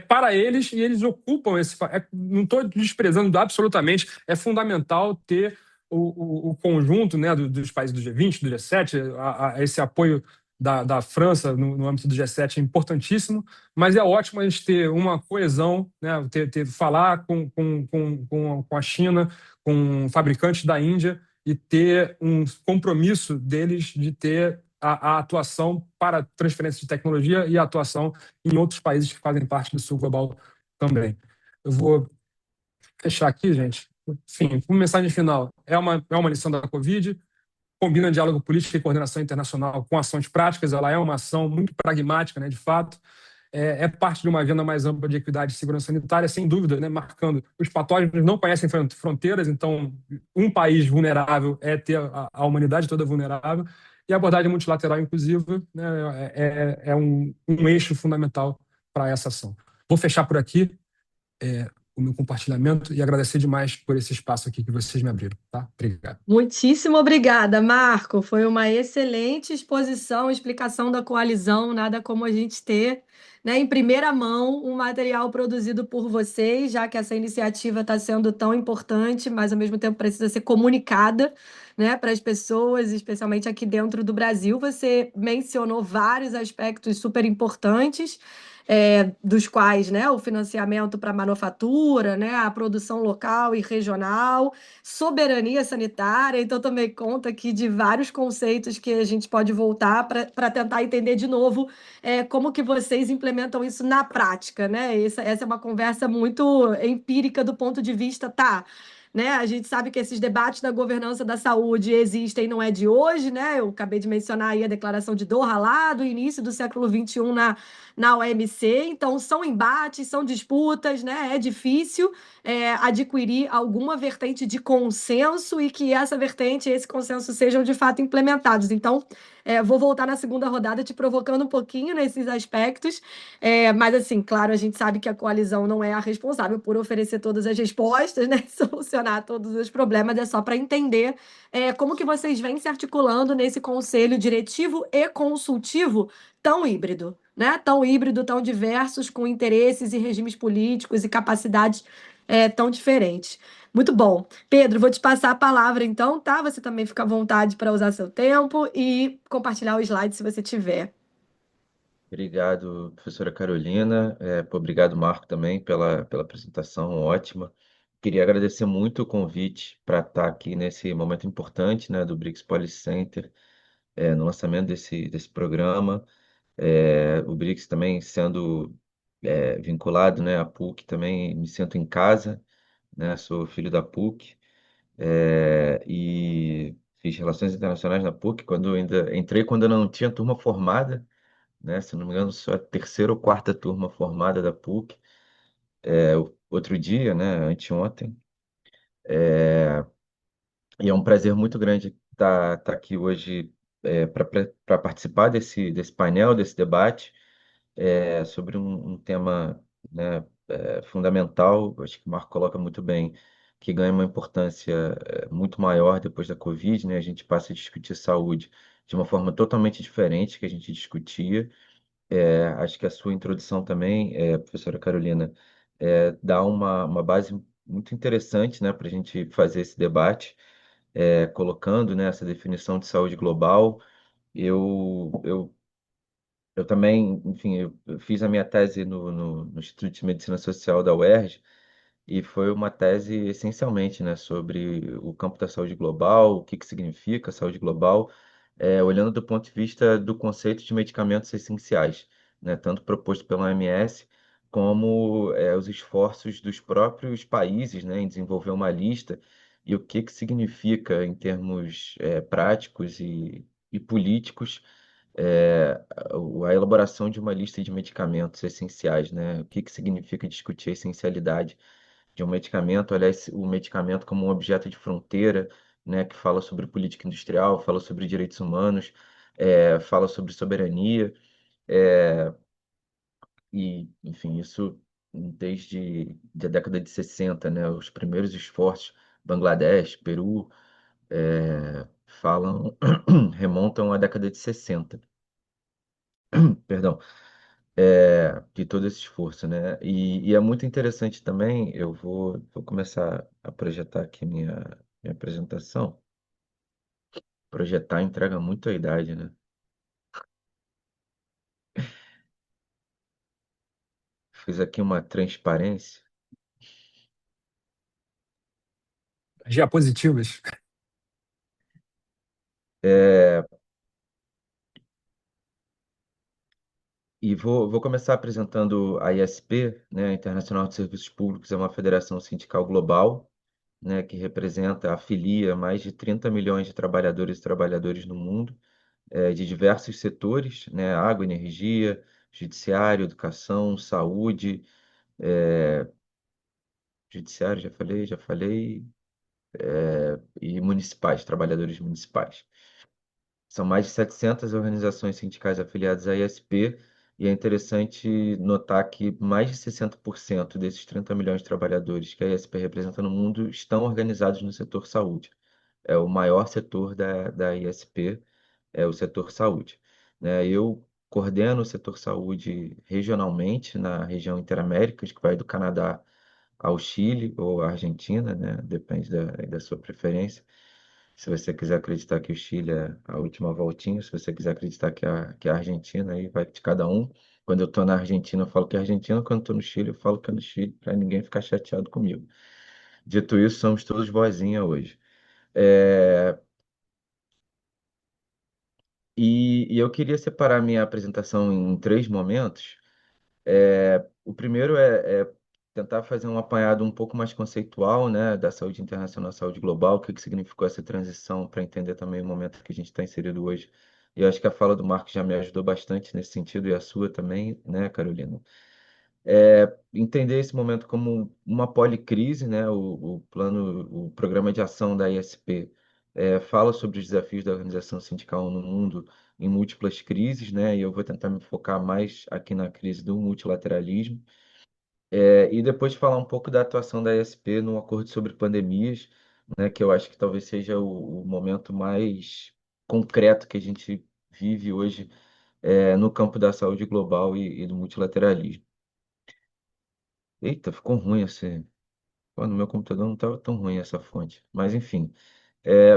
para eles, e eles ocupam esse... não estou desprezando absolutamente, é fundamental ter o conjunto, né, dos países do G20, do G7, esse apoio da França no âmbito do G7 é importantíssimo, mas é ótimo a gente ter uma coesão, né, falar com a China, com fabricantes da Índia, e ter um compromisso deles de ter a atuação para transferência de tecnologia e a atuação em outros países que fazem parte do Sul Global também. Eu vou fechar aqui, gente. Enfim, como mensagem final, é uma lição da Covid, combina diálogo político e coordenação internacional com ações práticas, ela é uma ação muito pragmática, né, de fato, é parte de uma agenda mais ampla de equidade e segurança sanitária, sem dúvida, né, marcando os patógenos não conhecem fronteiras, então um país vulnerável ter a humanidade toda vulnerável, e a abordagem multilateral inclusiva, né, é um eixo fundamental para essa ação. Vou fechar por aqui o meu compartilhamento e agradecer demais por esse espaço aqui que vocês me abriram. Tá? Obrigado. Muitíssimo obrigada, Marco. Foi uma excelente exposição, explicação da coalizão, nada como a gente ter, né, em primeira mão um material produzido por vocês, já que essa iniciativa está sendo tão importante, mas ao mesmo tempo precisa ser comunicada, né, para as pessoas, especialmente aqui dentro do Brasil. Você mencionou vários aspectos super importantes, dos quais, né, o financiamento para manufatura, né, a produção local e regional, soberania sanitária. Então, tomei conta aqui de vários conceitos que a gente pode voltar para tentar entender de novo como que vocês implementam isso na prática, né? Essa é uma conversa muito empírica do ponto de vista, tá? Né? A gente sabe que esses debates da governança da saúde existem, não é de hoje, né? Eu acabei de mencionar aí a declaração de Doha lá do início do século XXI na OMC, então são embates, são disputas, né? É difícil adquirir alguma vertente de consenso e que essa vertente, esse consenso sejam de fato implementados. Então, vou voltar na segunda rodada te provocando um pouquinho nesses aspectos, mas assim, claro, a gente sabe que a coalizão não é a responsável por oferecer todas as respostas, né? Solucionar todos os problemas, é só para entender como que vocês vêm se articulando nesse conselho diretivo e consultivo tão híbrido, né? Tão híbrido, tão diversos, com interesses e regimes políticos e capacidades tão diferentes. Muito bom. Pedro, vou te passar a palavra então, tá? Você também fica à vontade para usar seu tempo e compartilhar o slide se você tiver. Obrigado, professora Carolina. Pô, obrigado, Marco, também pela apresentação ótima. Queria agradecer muito o convite para estar aqui nesse momento importante, né, do BRICS Policy Center, no lançamento desse programa. O BRICS também sendo vinculado, né, à PUC, também me sinto em casa, né, sou filho da PUC. E fiz Relações Internacionais na PUC quando eu ainda entrei quando eu não tinha turma formada, né? Se não me engano, sou a terceira ou quarta turma formada da PUC. Outro dia, né? Anteontem. E é um prazer muito grande estar aqui hoje para participar desse painel, desse debate sobre um tema, né, fundamental. Acho que o Marco coloca muito bem, que ganha uma importância muito maior depois da Covid, né? A gente passa a discutir saúde de uma forma totalmente diferente que a gente discutia. Acho que a sua introdução também, professora Carolina, dá uma base muito interessante, né, para a gente fazer esse debate, colocando, né, essa definição de saúde global. Eu também, enfim, eu fiz a minha tese no Instituto de Medicina Social da UERJ, e foi uma tese essencialmente, né, sobre o campo da saúde global, o que que significa saúde global, olhando do ponto de vista do conceito de medicamentos essenciais, né, tanto proposto pela OMS como os esforços dos próprios países, né, em desenvolver uma lista e o que que significa em termos práticos e políticos a elaboração de uma lista de medicamentos essenciais, né? O que que significa discutir a essencialidade de um medicamento, olhar o medicamento como um objeto de fronteira, né, que fala sobre política industrial, fala sobre direitos humanos, fala sobre soberania, é, enfim, isso desde a década de 60, né, os primeiros esforços, Bangladesh, Peru, falam, remontam à década de 60, perdão, de todo esse esforço, né? E é muito interessante também, vou começar a projetar aqui minha apresentação. Projetar entrega muito a idade, né? Fiz aqui uma transparência. Diapositivas. E vou começar apresentando a ISP, né? A Internacional de Serviços Públicos, é uma federação sindical global, né? Que representa, afilia mais de 30 milhões de trabalhadores e trabalhadoras no mundo, de diversos setores, né? Água, energia, judiciário, educação, saúde, judiciário, já falei, e municipais, trabalhadores municipais. São mais de 700 organizações sindicais afiliadas à ISP, e é interessante notar que mais de 60% desses 30 milhões de trabalhadores que a ISP representa no mundo estão organizados no setor saúde. O maior setor da ISP, é o setor saúde, né? Eu coordeno o setor saúde regionalmente na região Interaméricas, que vai do Canadá ao Chile ou à Argentina, né? Depende da sua preferência. Se você quiser acreditar que o Chile é a última voltinha, se você quiser acreditar que a Argentina, aí vai de cada um. Quando eu estou na Argentina, eu falo que é Argentina, quando eu estou no Chile, eu falo que é no Chile, para ninguém ficar chateado comigo. Dito isso, somos todos vozinha hoje. É, e eu queria separar minha apresentação em três momentos. O primeiro é tentar fazer um apanhado um pouco mais conceitual, né, da saúde internacional à saúde global, o que que significou essa transição, para entender também o momento que a gente está inserido hoje. E eu acho que a fala do Marco já me ajudou bastante nesse sentido, e a sua também, né, Carolina? Entender esse momento como uma policrise, né, o programa de ação da ISP, fala sobre os desafios da organização sindical no mundo em múltiplas crises, né, e eu vou tentar me focar mais aqui na crise do multilateralismo. E depois falar um pouco da atuação da ESP no acordo sobre pandemias, né, que eu acho que talvez seja o momento mais concreto que a gente vive hoje, no campo da saúde global e do multilateralismo. Eita, ficou ruim esse. Pô, no meu computador não estava tão ruim essa fonte. Mas enfim.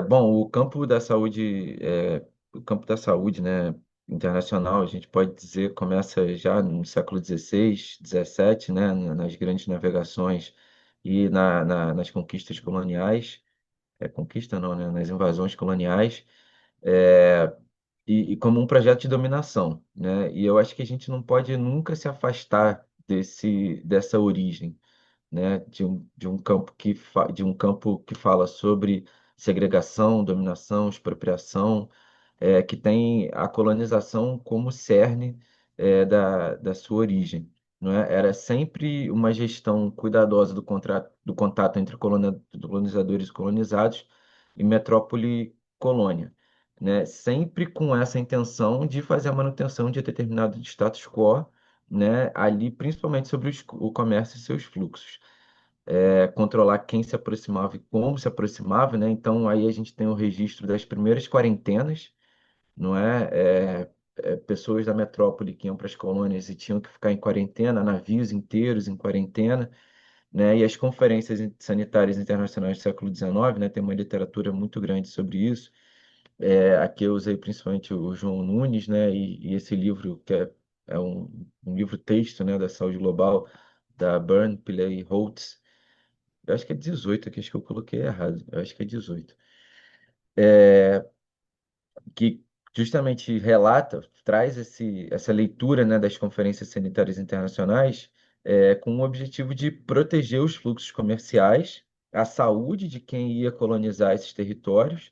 Bom, o campo da saúde, né, internacional, a gente pode dizer, começa já no século XVI, XVII, né, nas grandes navegações e nas conquistas coloniais, conquista não, né, nas invasões coloniais, é, e como um projeto de dominação, né, e eu acho que a gente não pode nunca se afastar dessa origem, né, de um campo que fala sobre segregação, dominação, expropriação, que tem a colonização como cerne, da sua origem, não é? Era sempre uma gestão cuidadosa do contato entre colonizadores e colonizados e metrópole-colônia, né? Sempre com essa intenção de fazer a manutenção de determinado status quo, né? Ali, principalmente sobre o comércio e seus fluxos, controlar quem se aproximava e como se aproximava, né? Então aí a gente tem o registro das primeiras quarentenas, não é? Pessoas da metrópole que iam para as colônias e tinham que ficar em quarentena, navios inteiros em quarentena, né? E as conferências sanitárias internacionais do século XIX, né? Tem uma literatura muito grande sobre isso. Aqui eu usei principalmente o João Nunes, né? E esse livro que é um livro-texto, né? Da saúde global da Byrne, Pillay e Holtz. Eu acho que é 18 aqui, acho que eu coloquei errado. Eu acho que é 18. Que justamente relata, traz essa leitura, né, das conferências sanitárias internacionais, com o objetivo de proteger os fluxos comerciais, a saúde de quem ia colonizar esses territórios,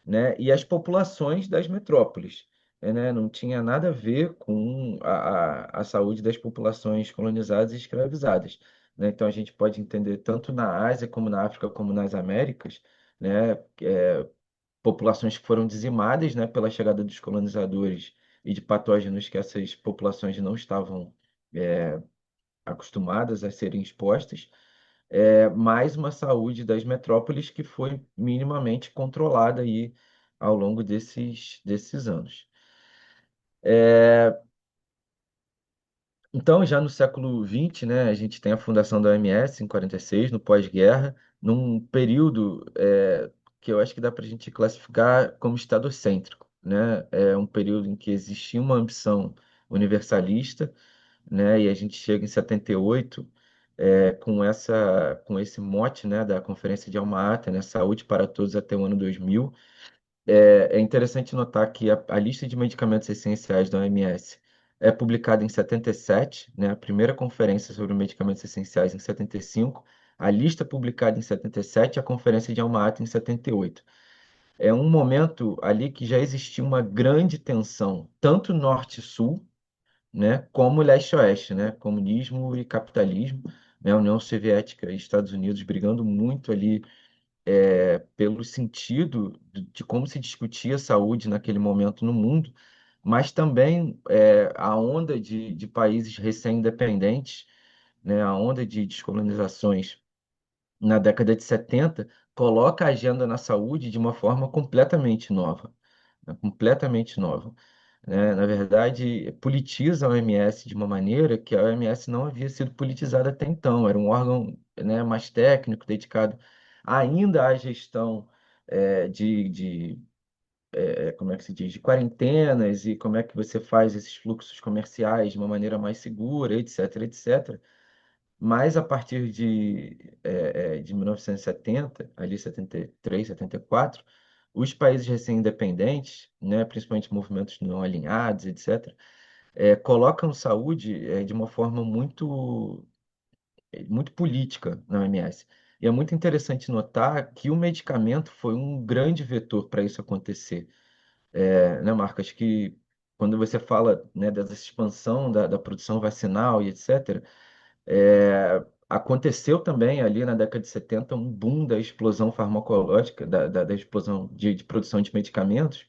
né, e as populações das metrópoles. Né, não tinha nada a ver com a saúde das populações colonizadas e escravizadas. Né? Então, a gente pode entender tanto na Ásia, como na África, como nas Américas, né, populações que foram dizimadas, né, pela chegada dos colonizadores e de patógenos que essas populações não estavam é, acostumadas a serem expostas, mais uma saúde das metrópoles que foi minimamente controlada aí ao longo desses anos. Então, já no século XX, né, a gente tem a fundação da OMS em 46, no pós-guerra, num período que eu acho que dá para a gente classificar como estadocêntrico, né? É um período em que existia uma ambição universalista, né? E a gente chega em 78, com esse mote, né, da Conferência de Alma-Ata, né, Saúde para Todos até o ano 2000. É interessante notar que a lista de medicamentos essenciais da OMS é publicada em 77, né? A primeira conferência sobre medicamentos essenciais em 75, a lista publicada em 77 e a conferência de Alma-Ata em 78. É um momento ali que já existia uma grande tensão, tanto norte-sul, né, como leste-oeste, né? Comunismo e capitalismo, né? União Soviética e Estados Unidos brigando muito ali, pelo sentido de como se discutia saúde naquele momento no mundo, mas também a onda de países recém-independentes, né, a onda de descolonizações na década de 70 coloca a agenda na saúde de uma forma completamente nova, né, completamente nova. né? Na verdade, politiza a OMS de uma maneira que a OMS não havia sido politizada até então. Era um órgão, né, mais técnico, dedicado ainda à gestão como é que se diz, de quarentenas e como é que você faz esses fluxos comerciais de uma maneira mais segura, etc, etc. Mas a partir de 1970, ali 73, 74, os países recém-independentes, né, principalmente movimentos não alinhados, etc., colocam saúde de uma forma muito política na OMS. E é muito interessante notar que o medicamento foi um grande vetor para isso acontecer, né, Marco? Acho que quando você fala, né, dessa expansão da produção vacinal e etc., aconteceu também ali na década de 70 um boom da explosão farmacológica, da explosão de produção de medicamentos,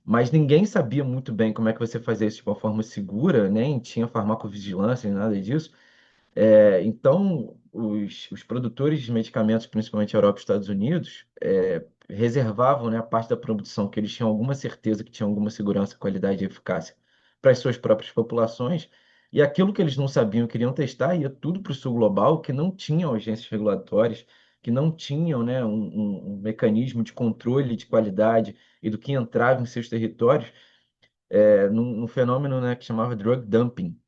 mas ninguém sabia muito bem como é que você fazia isso de uma forma segura, nem tinha farmacovigilância, nem nada disso. Então, os produtores de medicamentos, principalmente Europa e Estados Unidos, reservavam, né, a parte da produção que eles tinham alguma certeza que tinha alguma segurança, qualidade e eficácia para as suas próprias populações, e aquilo que eles não sabiam, queriam testar, ia tudo para o sul global, que não tinham agências regulatórias, que não tinham, né, um mecanismo de controle de qualidade e do que entrava em seus territórios, num fenômeno, né, que chamava drug dumping,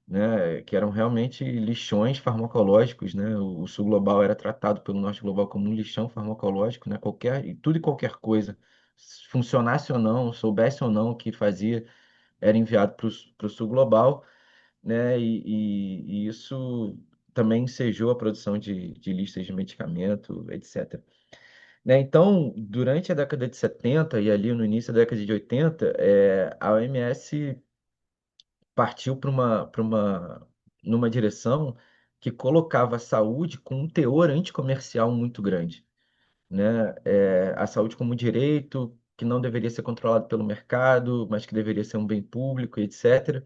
né, que eram realmente lixões farmacológicos, né? O sul global era tratado pelo norte global como um lixão farmacológico, né? Tudo e qualquer coisa, funcionasse ou não, soubesse ou não o que fazia, era enviado para o sul global, né? E isso também ensejou a produção de listas de medicamento, etc. Né? Então, durante a década de 70 e ali no início da década de 80, a OMS partiu numa direção que colocava a saúde com um teor anticomercial muito grande, né? A saúde como direito que não deveria ser controlado pelo mercado, mas que deveria ser um bem público, etc.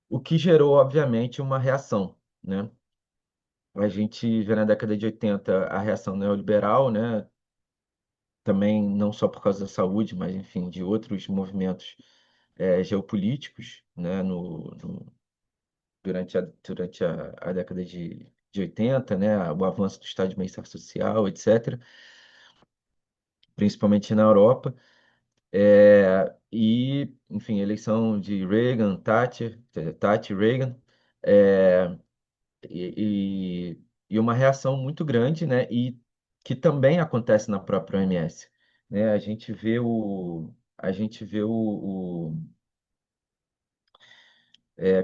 O que gerou, obviamente, uma reação, né? A gente vê na década de 80 a reação neoliberal, né? Também não só por causa da saúde, mas, enfim, de outros movimentos geopolíticos, né? Durante a década de 80, né, o avanço do Estado de bem-estar social, etc., principalmente na Europa, enfim, eleição de Reagan, Thatcher, Reagan, é, e, e uma reação muito grande, né, e que também acontece na própria OMS, né,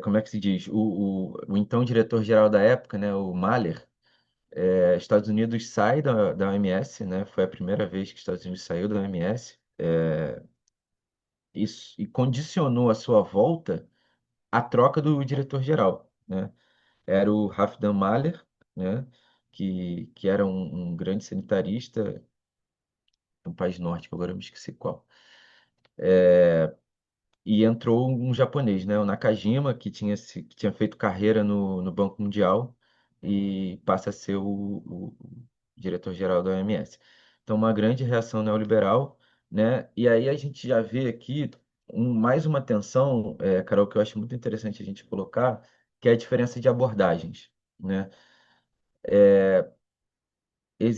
como é que se diz, o então diretor-geral da época, né, o Mahler. Estados Unidos sai da OMS, né? Foi a primeira vez que os Estados Unidos saiu da OMS, e condicionou a sua volta à troca do diretor-geral, né? Era o Halfdan Mahler, né? Que era um grande sanitarista, um país nórdico, agora eu me esqueci qual. E entrou um japonês, né? O Nakajima, que tinha feito carreira no Banco Mundial e passa a ser o diretor-geral da OMS. Então, uma grande reação neoliberal, né? E aí a gente já vê aqui mais uma tensão, Carol, que eu acho muito interessante a gente colocar, que é a diferença de abordagens, né?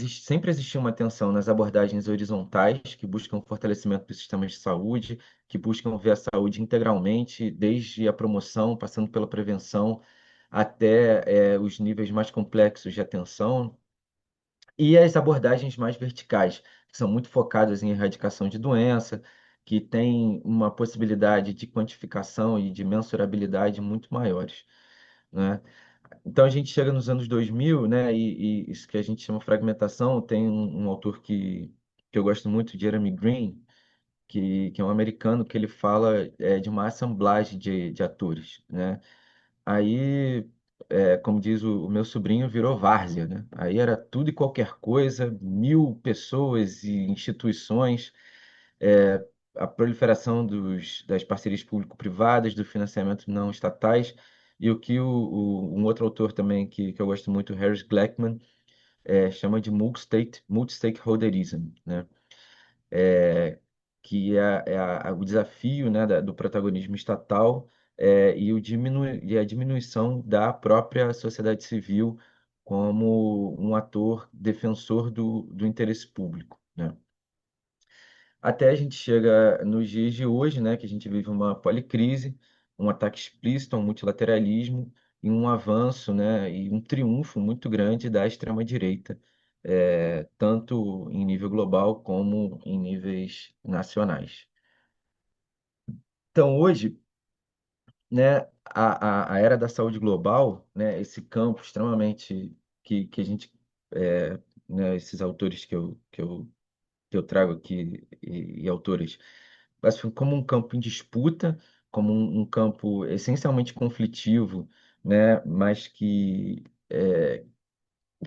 Sempre existiu uma tensão nas abordagens horizontais, que buscam o fortalecimento dos sistemas de saúde, que buscam ver a saúde integralmente, desde a promoção, passando pela prevenção, até os níveis mais complexos de atenção, e as abordagens mais verticais, que são muito focadas em erradicação de doença, que têm uma possibilidade de quantificação e de mensurabilidade muito maiores, né? Então a gente chega nos anos 2000, né? E isso que a gente chama fragmentação. Tem um autor que eu gosto muito, Jeremy Green, que é um americano, que ele fala de uma assemblagem de atores, né? Aí, como diz o meu sobrinho, virou várzea, né? Aí era tudo e qualquer coisa, 1.000 pessoas e instituições, a proliferação das parcerias público-privadas, do financiamento não estatais, e o que um outro autor também que eu gosto muito, Harris Glackman, chama de multi-stakeholderism, né? que o desafio, né, do protagonismo estatal e a diminuição da própria sociedade civil como um ator defensor do interesse público, né? Até a gente chega nos dias de hoje, né, que a gente vive uma policrise, um ataque explícito ao multilateralismo e um avanço, né, e um triunfo muito grande da extrema-direita, tanto em nível global como em níveis nacionais. Então, hoje, né, a era da saúde global, né, esse campo extremamente que a gente, né, esses autores que eu trago aqui e autores classificam como um campo em disputa, como um campo essencialmente conflitivo, né, mas que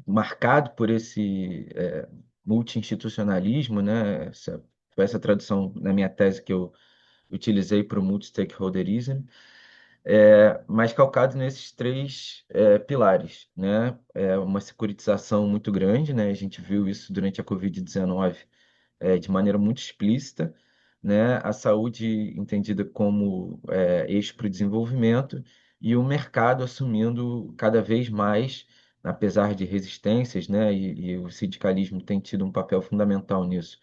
marcado por esse multi-institucionalismo, né, foi essa tradução na minha tese que eu utilizei para o multi-stakeholderism, mas calcado nesses três pilares, né? Uma securitização muito grande, né? A gente viu isso durante a Covid-19 de maneira muito explícita, né? A saúde entendida como eixo para o desenvolvimento e o mercado assumindo cada vez mais, apesar de resistências, né? E o sindicalismo tem tido um papel fundamental nisso,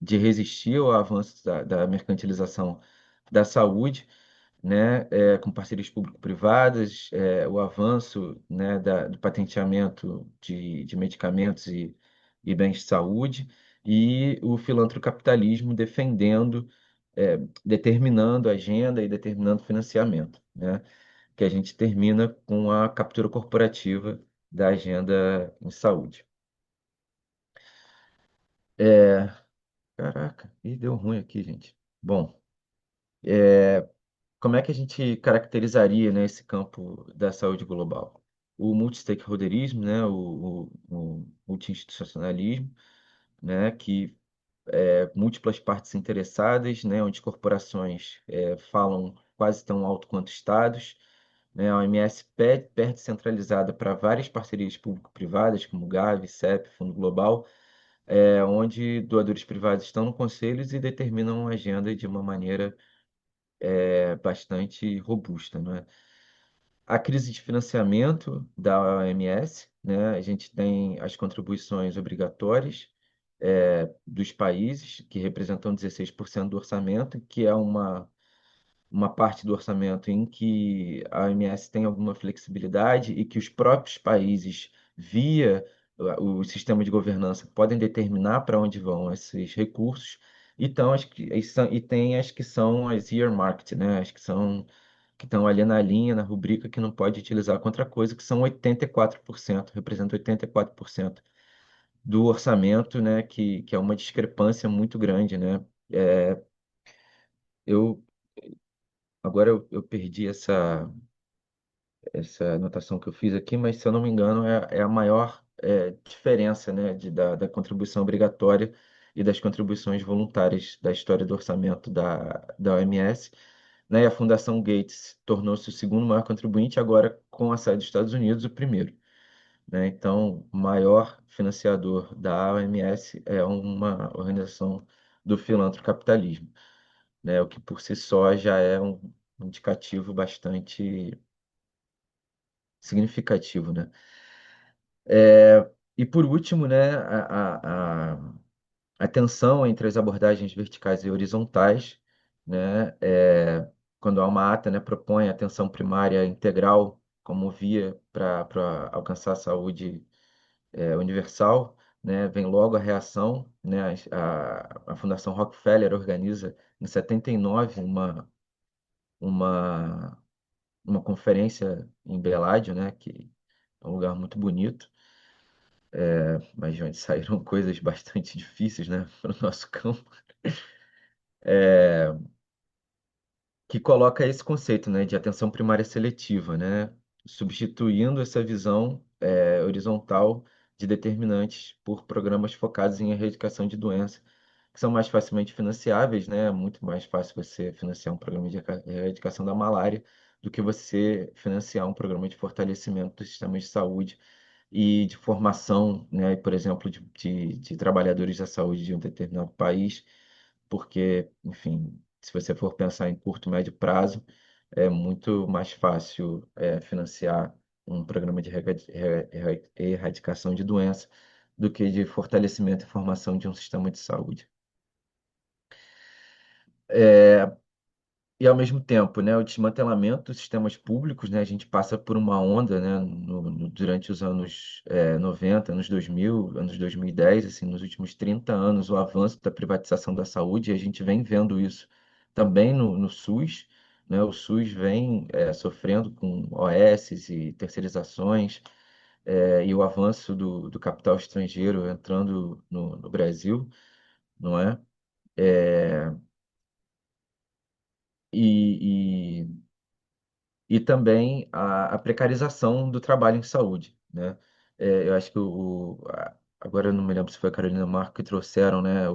de resistir ao avanço da mercantilização da saúde, né, com parcerias público-privadas, o avanço, né, do patenteamento de medicamentos e bens de saúde, e o filantrocapitalismo defendendo, determinando a agenda e determinando financiamento, né, que a gente termina com a captura corporativa da agenda em saúde. Caraca, ih, deu ruim aqui, gente. Bom, como é que a gente caracterizaria, né, esse campo da saúde global? O multi-stakeholderismo, né, o multi-institucionalismo, né, que múltiplas partes interessadas, né, onde corporações falam quase tão alto quanto estados, né, a OMS perde centralizada para várias parcerias público-privadas, como Gavi, CEP, Fundo Global, onde doadores privados estão no conselhos e determinam a agenda de uma maneira bastante robusta, né? A crise de financiamento da OMS, né? A gente tem as contribuições obrigatórias dos países, que representam 16% do orçamento, que é uma parte do orçamento em que a OMS tem alguma flexibilidade e que os próprios países, via o sistema de governança, podem determinar para onde vão esses recursos. Então, e tem as que são as earmarked, né? As que estão ali na linha, na rubrica, que não pode utilizar contra coisa, que são 84%, representam 84% do orçamento, né? Que é uma discrepância muito grande, né? É, eu, agora eu perdi essa anotação que eu fiz aqui, mas se eu não me engano, é a maior diferença, né, da contribuição obrigatória e das contribuições voluntárias da história do orçamento da OMS, né? E a Fundação Gates tornou-se o segundo maior contribuinte, agora com a saída dos Estados Unidos, o primeiro, né? Então, o maior financiador da OMS é uma organização do filantrocapitalismo, né? O que por si só já é um indicativo bastante significativo, né? E por último, né, a tensão entre as abordagens verticais e horizontais, né, quando a Alma Ata, né, propõe a atenção primária integral como via para alcançar a saúde universal, né, vem logo a reação, né, a Fundação Rockefeller organiza em 79 uma, uma conferência em Beládio, né, que é um lugar muito bonito, mas de onde saíram coisas bastante difíceis, né, para o nosso campo, que coloca esse conceito, né, de atenção primária seletiva, né, substituindo essa visão horizontal de determinantes por programas focados em erradicação de doenças, que são mais facilmente financiáveis, né, é muito mais fácil você financiar um programa de erradicação da malária do que você financiar um programa de fortalecimento dos sistemas de saúde e de formação, né, por exemplo, de trabalhadores da saúde de um determinado país, porque, enfim, se você for pensar em curto, médio prazo, é muito mais fácil financiar um programa de erradicação de doença do que de fortalecimento e formação de um sistema de saúde. E ao mesmo tempo, né, o desmantelamento dos sistemas públicos, né, a gente passa por uma onda, né, durante os anos 90, anos 2000, anos 2010, assim, nos últimos 30 anos, o avanço da privatização da saúde, e a gente vem vendo isso também no SUS, né, o SUS vem sofrendo com OS e terceirizações, e o avanço do capital estrangeiro entrando no Brasil, não é? É, e, e também a precarização do trabalho em saúde, né? Eu acho que agora eu não me lembro se foi a Carolina Marco que trouxeram, né,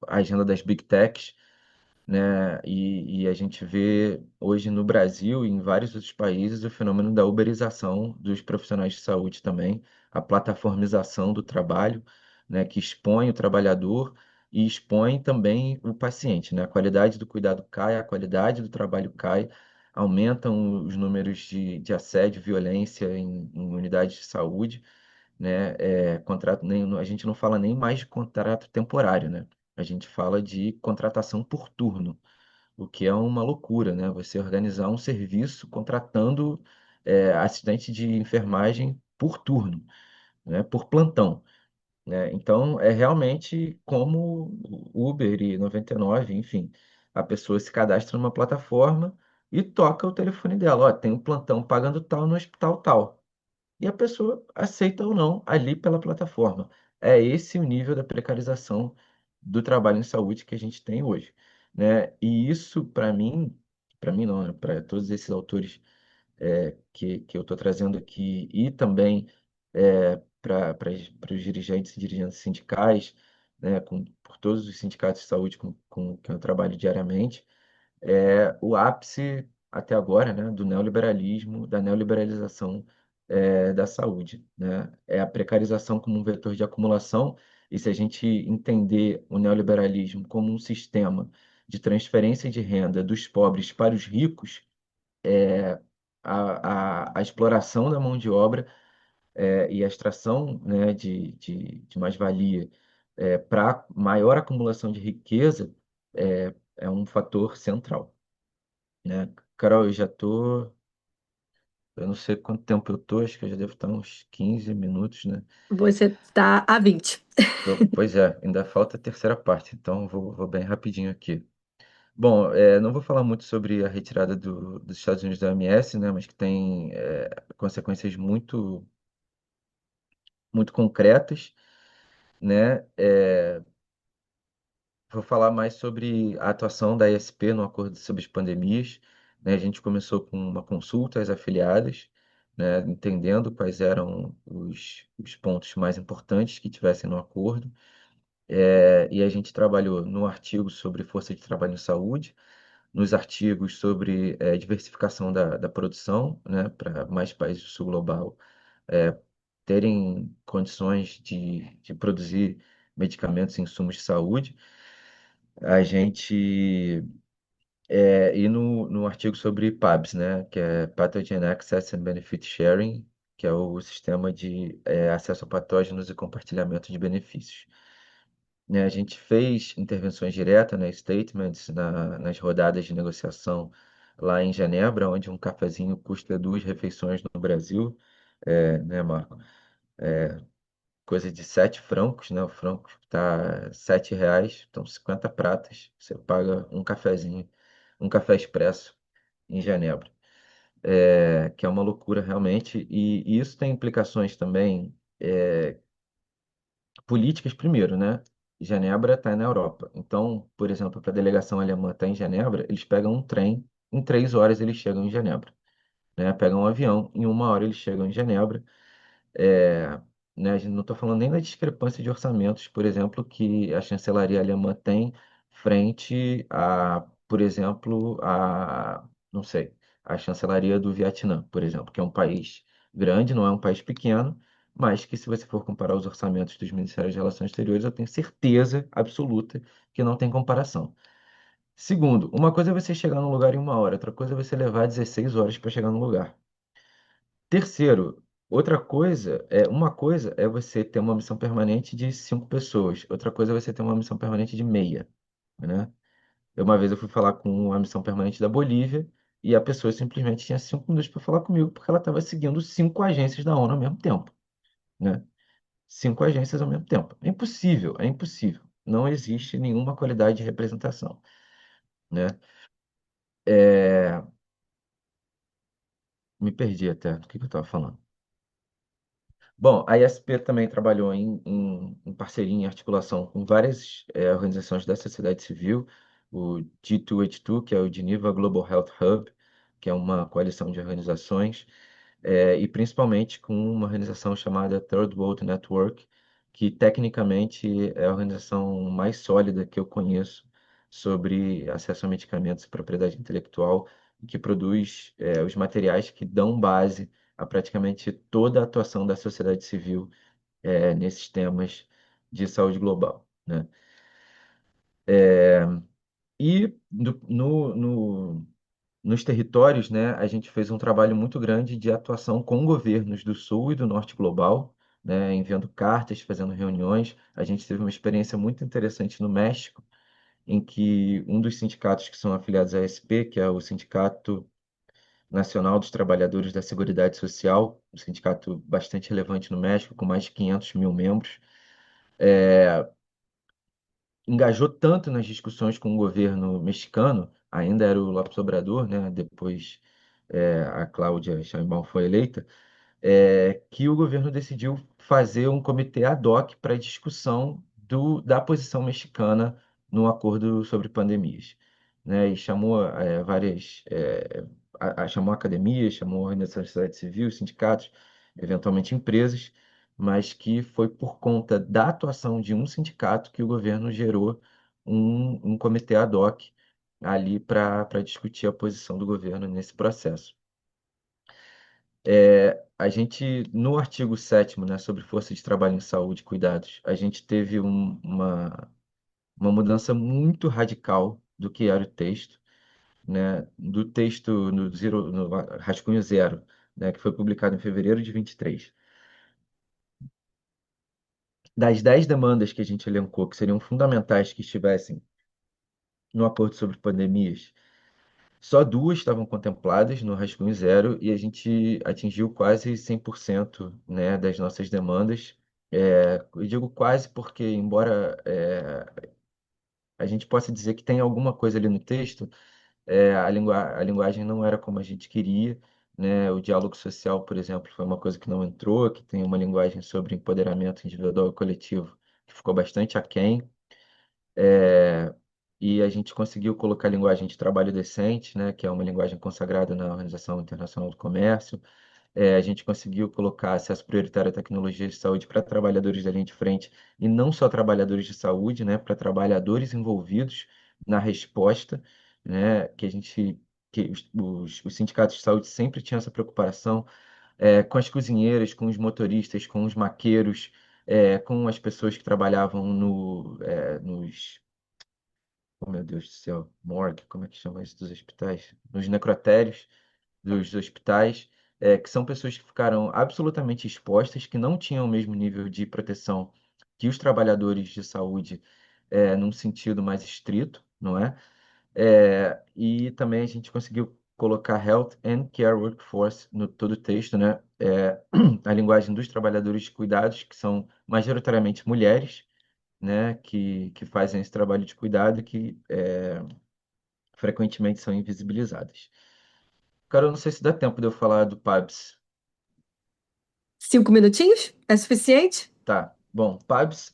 a agenda das Big Techs, né? E a gente vê hoje no Brasil e em vários outros países o fenômeno da uberização dos profissionais de saúde também, a plataformização do trabalho, né, que expõe o trabalhador e expõe também o paciente, né? A qualidade do cuidado cai, a qualidade do trabalho cai, aumentam os números de assédio, violência em unidades de saúde, né? A gente não fala nem mais de contrato temporário, né? A gente fala de contratação por turno, o que é uma loucura, né? Você organizar um serviço contratando assistente de enfermagem por turno, né? Por plantão, né? Então, é realmente como o Uber e 99, enfim, a pessoa se cadastra numa plataforma e toca o telefone dela. Ó, tem um plantão pagando tal no hospital tal. E a pessoa aceita ou não ali pela plataforma. É esse o nível da precarização do trabalho em saúde que a gente tem hoje, né? E isso, para mim não, né? Para todos esses autores que eu estou trazendo aqui e também para os dirigentes e dirigentes sindicais, né? Por todos os sindicatos de saúde com que eu trabalho diariamente, é o ápice até agora, né, do neoliberalismo, da neoliberalização da saúde, né? É a precarização como um vetor de acumulação, e se a gente entender o neoliberalismo como um sistema de transferência de renda dos pobres para os ricos, a exploração da mão de obra e a extração, né, de mais-valia para maior acumulação de riqueza é um fator central, né? Carol, eu não sei quanto tempo eu tô, acho que eu já devo estar uns 15 minutos, né? Você está a 20. Pois é, ainda falta a terceira parte, então vou bem rapidinho aqui. Bom, não vou falar muito sobre a retirada dos Estados Unidos da OMS, né? Mas que tem consequências muito concretas, né? Vou falar mais sobre a atuação da ESP no Acordo sobre as Pandemias, né? A gente começou com uma consulta às afiliadas, né? Entendendo quais eram os pontos mais importantes que tivessem no acordo. E a gente trabalhou no artigo sobre força de trabalho em saúde, nos artigos sobre diversificação da produção, né? Para mais países do sul global é, terem condições de produzir medicamentos e insumos de saúde. A gente e no artigo sobre PABS, né, que é Pathogen Access and Benefit Sharing, que é o sistema de acesso a patógenos e compartilhamento de benefícios. Né, a gente fez intervenções diretas, né, statements, nas rodadas de negociação lá em Genebra, onde um cafezinho custa 2 refeições no Brasil, né, Marco? Coisa de 7 francos, né? O franco está R$ 7, então 50 pratas. Você paga um cafezinho, um café expresso em Genebra, que é uma loucura realmente. E isso tem implicações também políticas, primeiro, né? Genebra está na Europa. Então, por exemplo, para a delegação alemã estar em Genebra, eles pegam um trem, em 3 horas eles chegam em Genebra. Né? Pegam um avião, em 1 hora eles chegam em Genebra. É, né, a gente não estou falando nem da discrepância de orçamentos, por exemplo, que a chancelaria alemã tem frente a, por exemplo, não sei, a chancelaria do Vietnã, por exemplo, que é um país grande, não é um país pequeno, mas que se você for comparar os orçamentos dos Ministérios de Relações Exteriores, eu tenho certeza absoluta que não tem comparação. Segundo, uma coisa é você chegar num lugar em 1 hora, outra coisa é você levar 16 horas para chegar no lugar. Terceiro, uma coisa é você ter uma missão permanente de 5 pessoas, outra coisa é você ter uma missão permanente de meia, né? Uma vez eu fui falar com a missão permanente da Bolívia e a pessoa simplesmente tinha 5 minutos para falar comigo porque ela estava seguindo 5 agências da ONU ao mesmo tempo, né? 5 agências ao mesmo tempo. É impossível, é impossível. Não existe nenhuma qualidade de representação, né? É, Me perdi até do que eu estava falando. Bom, a ISP também trabalhou em parceria, em articulação com várias organizações da sociedade civil, o G2H2, que é o Geneva Global Health Hub, que é uma coalição de organizações, e principalmente com uma organização chamada Third World Network, que tecnicamente é a organização mais sólida que eu conheço sobre acesso a medicamentos e propriedade intelectual, e que produz os materiais que dão base a praticamente toda a atuação da sociedade civil nesses temas de saúde global, né? E nos territórios, né, a gente fez um trabalho muito grande de atuação com governos do Sul e do Norte global, né, enviando cartas, fazendo reuniões. A gente teve uma experiência muito interessante no México, em que um dos sindicatos que são afiliados à SP, que é o Sindicato Nacional dos Trabalhadores da Seguridade Social, um sindicato bastante relevante no México, com mais de 500 mil membros, engajou tanto nas discussões com o governo mexicano, ainda era o López Obrador, né? Depois a Cláudia Sheinbaum foi eleita, que o governo decidiu fazer um comitê ad hoc para discussão da posição mexicana no acordo sobre pandemias, né? E chamou chamou academias, chamou organizações da sociedade civil, sindicatos, eventualmente empresas, mas que foi por conta da atuação de um sindicato que o governo gerou um comitê ad hoc ali para discutir a posição do governo nesse processo. A gente, no artigo 7º, né, sobre força de trabalho em saúde e cuidados, a gente teve uma mudança muito radical do que era o texto, né, do texto no rascunho zero, né, que foi publicado em fevereiro de 23. Das 10 demandas que a gente elencou, que seriam fundamentais que estivessem no acordo sobre pandemias, só 2 estavam contempladas no rascunho zero e a gente atingiu quase 100%, né, das nossas demandas. Eu digo quase porque, embora a gente possa dizer que tem alguma coisa ali no texto, a linguagem não era como a gente queria, né? O diálogo social, por exemplo, foi uma coisa que não entrou, que tem uma linguagem sobre empoderamento individual e coletivo que ficou bastante aquém. É, e a gente conseguiu colocar a linguagem de trabalho decente, né, que é uma linguagem consagrada na Organização Internacional do Comércio. A gente conseguiu colocar acesso prioritário a tecnologias de saúde para trabalhadores da linha de frente e não só trabalhadores de saúde, né, para trabalhadores envolvidos na resposta, né, que os sindicatos de saúde sempre tinham essa preocupação com as cozinheiras, com os motoristas, com os maqueiros, com as pessoas que trabalhavam nos oh, meu Deus do céu, morgue, como é que chama isso dos hospitais? Nos necrotérios dos hospitais, que são pessoas que ficaram absolutamente expostas, que não tinham o mesmo nível de proteção que os trabalhadores de saúde, num sentido mais estrito, não é? E também a gente conseguiu colocar Health and Care Workforce no todo o texto, né? A linguagem dos trabalhadores de cuidados, que são majoritariamente mulheres, né, que fazem esse trabalho de cuidado e que frequentemente são invisibilizadas. Cara, eu não sei se dá tempo de eu falar do PABS. 5 minutinhos? É suficiente? Tá, bom, PABS,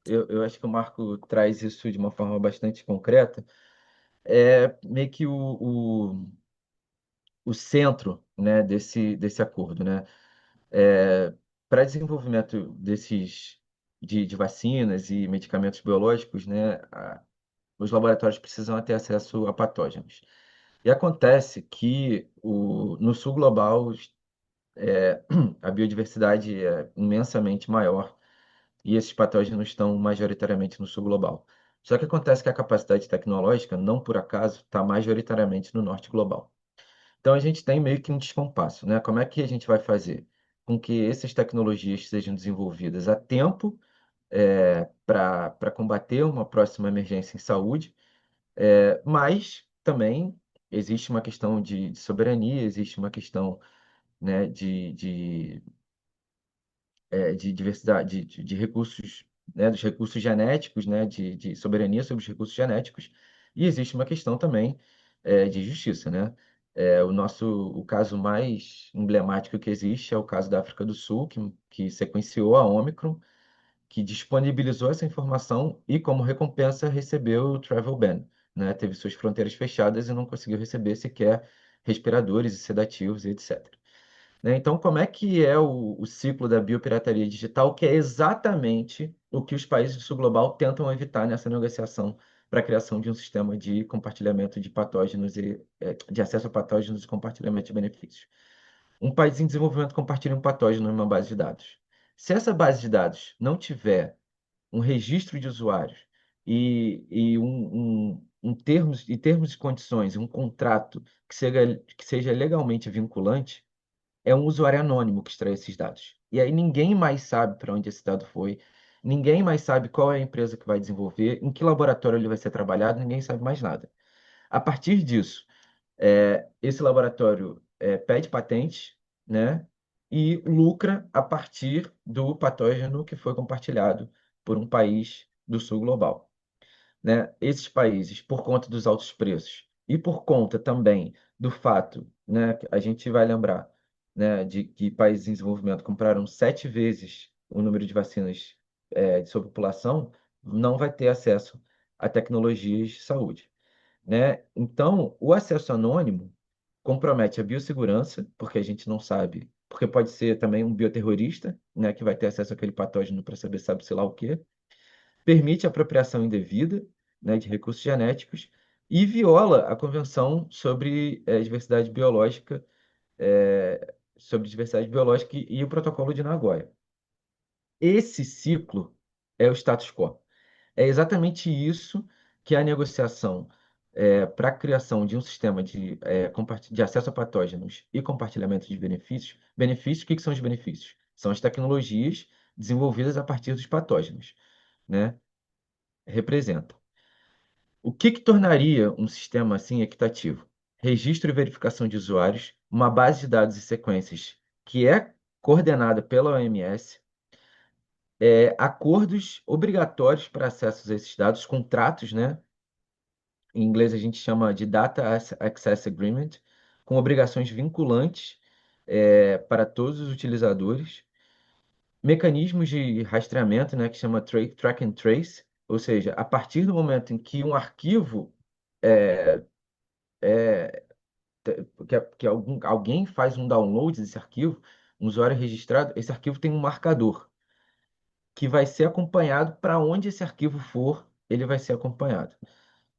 eu acho que o Marco traz isso de uma forma bastante concreta. É meio que o centro, né, desse acordo, né? Para desenvolvimento de vacinas e medicamentos biológicos, né, os laboratórios precisam ter acesso a patógenos. E acontece que no sul global a biodiversidade é imensamente maior e esses patógenos estão majoritariamente no sul global. Só que acontece que a capacidade tecnológica, não por acaso, está majoritariamente no norte global. Então a gente tem meio que um descompasso, né? Como é que a gente vai fazer com que essas tecnologias sejam desenvolvidas a tempo para combater uma próxima emergência em saúde, mas também existe uma questão de soberania, existe uma questão, né, de diversidade, de recursos, né, dos recursos genéticos, né, de soberania sobre os recursos genéticos, e existe uma questão também de justiça, né? O caso mais emblemático que existe é o caso da África do Sul, que sequenciou a Omicron, que disponibilizou essa informação e, como recompensa, recebeu o travel ban, né? Teve suas fronteiras fechadas e não conseguiu receber sequer respiradores e sedativos e etc. Né? Então, como é que é o ciclo da biopirataria digital, que é exatamente o que os países do sul global tentam evitar nessa negociação para a criação de um sistema de compartilhamento de patógenos de acesso a patógenos e compartilhamento de benefícios. Um país em desenvolvimento compartilha um patógeno em uma base de dados. Se essa base de dados não tiver um registro de usuários e termos e condições, um contrato que seja legalmente vinculante, é um usuário anônimo que extrai esses dados. E aí ninguém mais sabe para onde esse dado foi, ninguém mais sabe qual é a empresa que vai desenvolver, em que laboratório ele vai ser trabalhado, ninguém sabe mais nada. A partir disso, esse laboratório pede patente, né, e lucra a partir do patógeno que foi compartilhado por um país do sul global, né? Esses países, por conta dos altos preços e por conta também do fato, né, que a gente vai lembrar, né, de que países em desenvolvimento compraram 7 vezes o número de vacinas de sua população, não vai ter acesso a tecnologias de saúde, né? Então, o acesso anônimo compromete a biossegurança, porque a gente não sabe, porque pode ser também um bioterrorista, né, que vai ter acesso àquele patógeno para saber sabe-se lá o quê, permite a apropriação indevida, né, de recursos genéticos e viola a Convenção sobre diversidade biológica e o Protocolo de Nagoya. Esse ciclo é o status quo. É exatamente isso que a negociação para a criação de um sistema de acesso a patógenos e compartilhamento de benefícios. Benefícios, o que que são os benefícios? São as tecnologias desenvolvidas a partir dos patógenos, né? Representa. O que que tornaria um sistema assim equitativo? Registro e verificação de usuários, uma base de dados e sequências que é coordenada pela OMS, acordos obrigatórios para acesso a esses dados, contratos, né? Em inglês a gente chama de Data Access Agreement, com obrigações vinculantes para todos os utilizadores, mecanismos de rastreamento, né, que chama track and trace, ou seja, a partir do momento em que um arquivo é, é, alguém faz um download desse arquivo, um usuário registrado, esse arquivo tem um marcador que vai ser acompanhado para onde esse arquivo for, ele vai ser acompanhado,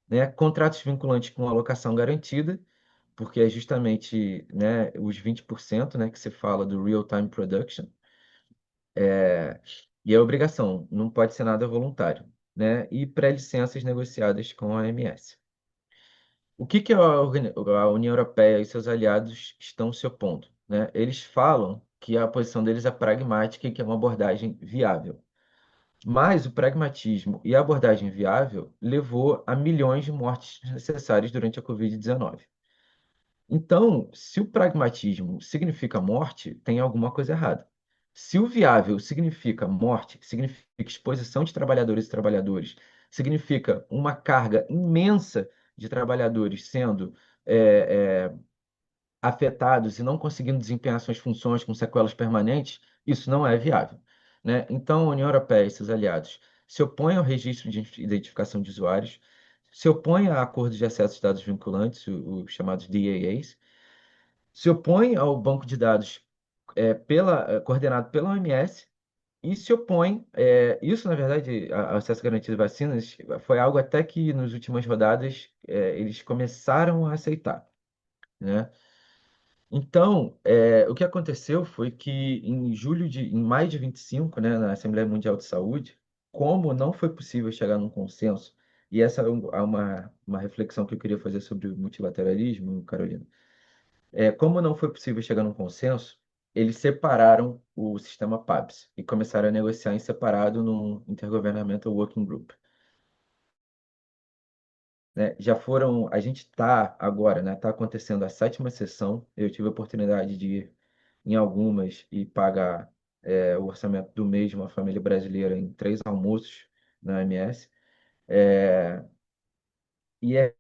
né? Contratos vinculantes com alocação garantida, porque é justamente, né, os 20%, né, que se fala do real-time production, é, e a obrigação, não pode ser nada voluntário, né? E pré-licenças negociadas com a OMS. O que que a União Europeia e seus aliados estão se opondo, né? Eles falam que a posição deles é pragmática e que é uma abordagem viável. Mas o pragmatismo e a abordagem viável levou a milhões de mortes necessárias durante a Covid-19. Então, se o pragmatismo significa morte, tem alguma coisa errada. Se o viável significa morte, significa exposição de trabalhadores e trabalhadores, significa uma carga imensa de trabalhadores sendo é, é, afetados e não conseguindo desempenhar suas funções com sequelas permanentes, isso não é viável, né? Então, a União Europeia e seus aliados se opõem ao registro de identificação de usuários, se opõem a acordos de acesso a dados vinculantes, os chamados DAAs, se opõem ao banco de dados coordenado pela OMS e se opõem, isso na verdade, ao acesso garantido de vacinas, foi algo até que nas últimas rodadas eles começaram a aceitar, né? Então, o que aconteceu foi que em maio de 25, né, na Assembleia Mundial de Saúde, como não foi possível chegar num consenso, e essa é uma reflexão que eu queria fazer sobre o multilateralismo, Carolina. Como não foi possível chegar num consenso, eles separaram o sistema PABS e começaram a negociar em separado num Intergovernmental Working Group. Né? A gente está agora, né? Está acontecendo a sétima sessão. Eu tive a oportunidade de ir em algumas e pagar o orçamento do mês de uma família brasileira em 3 almoços na OMS. É, e as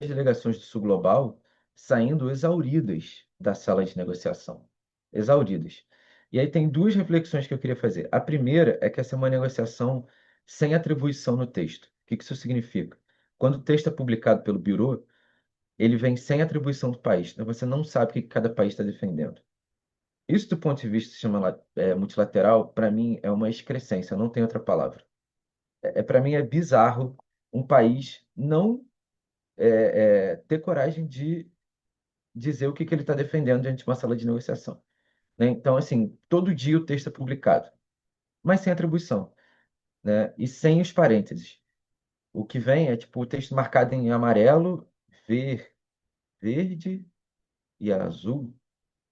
delegações do Sul Global saindo exauridas da sala de negociação. Exauridas. E aí tem duas reflexões que eu queria fazer. A primeira é que essa é uma negociação sem atribuição no texto. O que isso significa? Quando o texto é publicado pelo Bureau, ele vem sem atribuição do país. Então você não sabe o que cada país está defendendo. Isso, do ponto de vista multilateral, para mim é uma excrescência, não tem outra palavra. Para mim é bizarro um país não ter coragem de dizer o que ele está defendendo diante de uma sala de negociação. Né? Então, assim, todo dia o texto é publicado, mas sem atribuição, né? E sem os parênteses. O que vem é tipo o texto marcado em amarelo, verde e azul.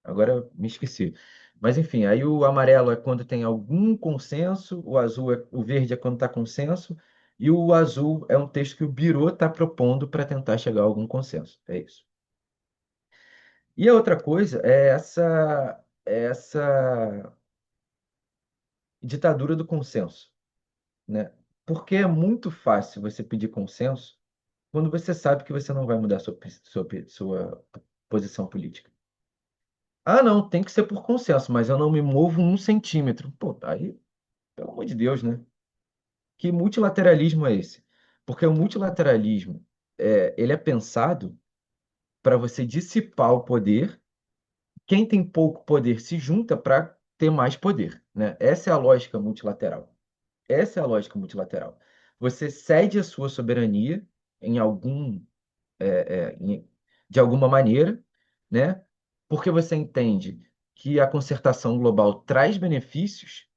Agora eu me esqueci. Mas enfim, aí o amarelo é quando tem algum consenso, o verde é quando está consenso, e o azul é um texto que o Biro está propondo para tentar chegar a algum consenso. É isso. E a outra coisa é essa ditadura do consenso, né? Porque é muito fácil você pedir consenso quando você sabe que você não vai mudar sua posição política. Ah, não, tem que ser por consenso, mas eu não me movo 1 centímetro. Pô, aí, pelo amor de Deus, né? Que multilateralismo é esse? Porque o multilateralismo, ele é pensado para você dissipar o poder. Quem tem pouco poder se junta para ter mais poder, né? Essa é a lógica multilateral. Essa é a lógica multilateral. Você cede a sua soberania em algum, de alguma maneira, né? Porque você entende que a concertação global traz benefícios,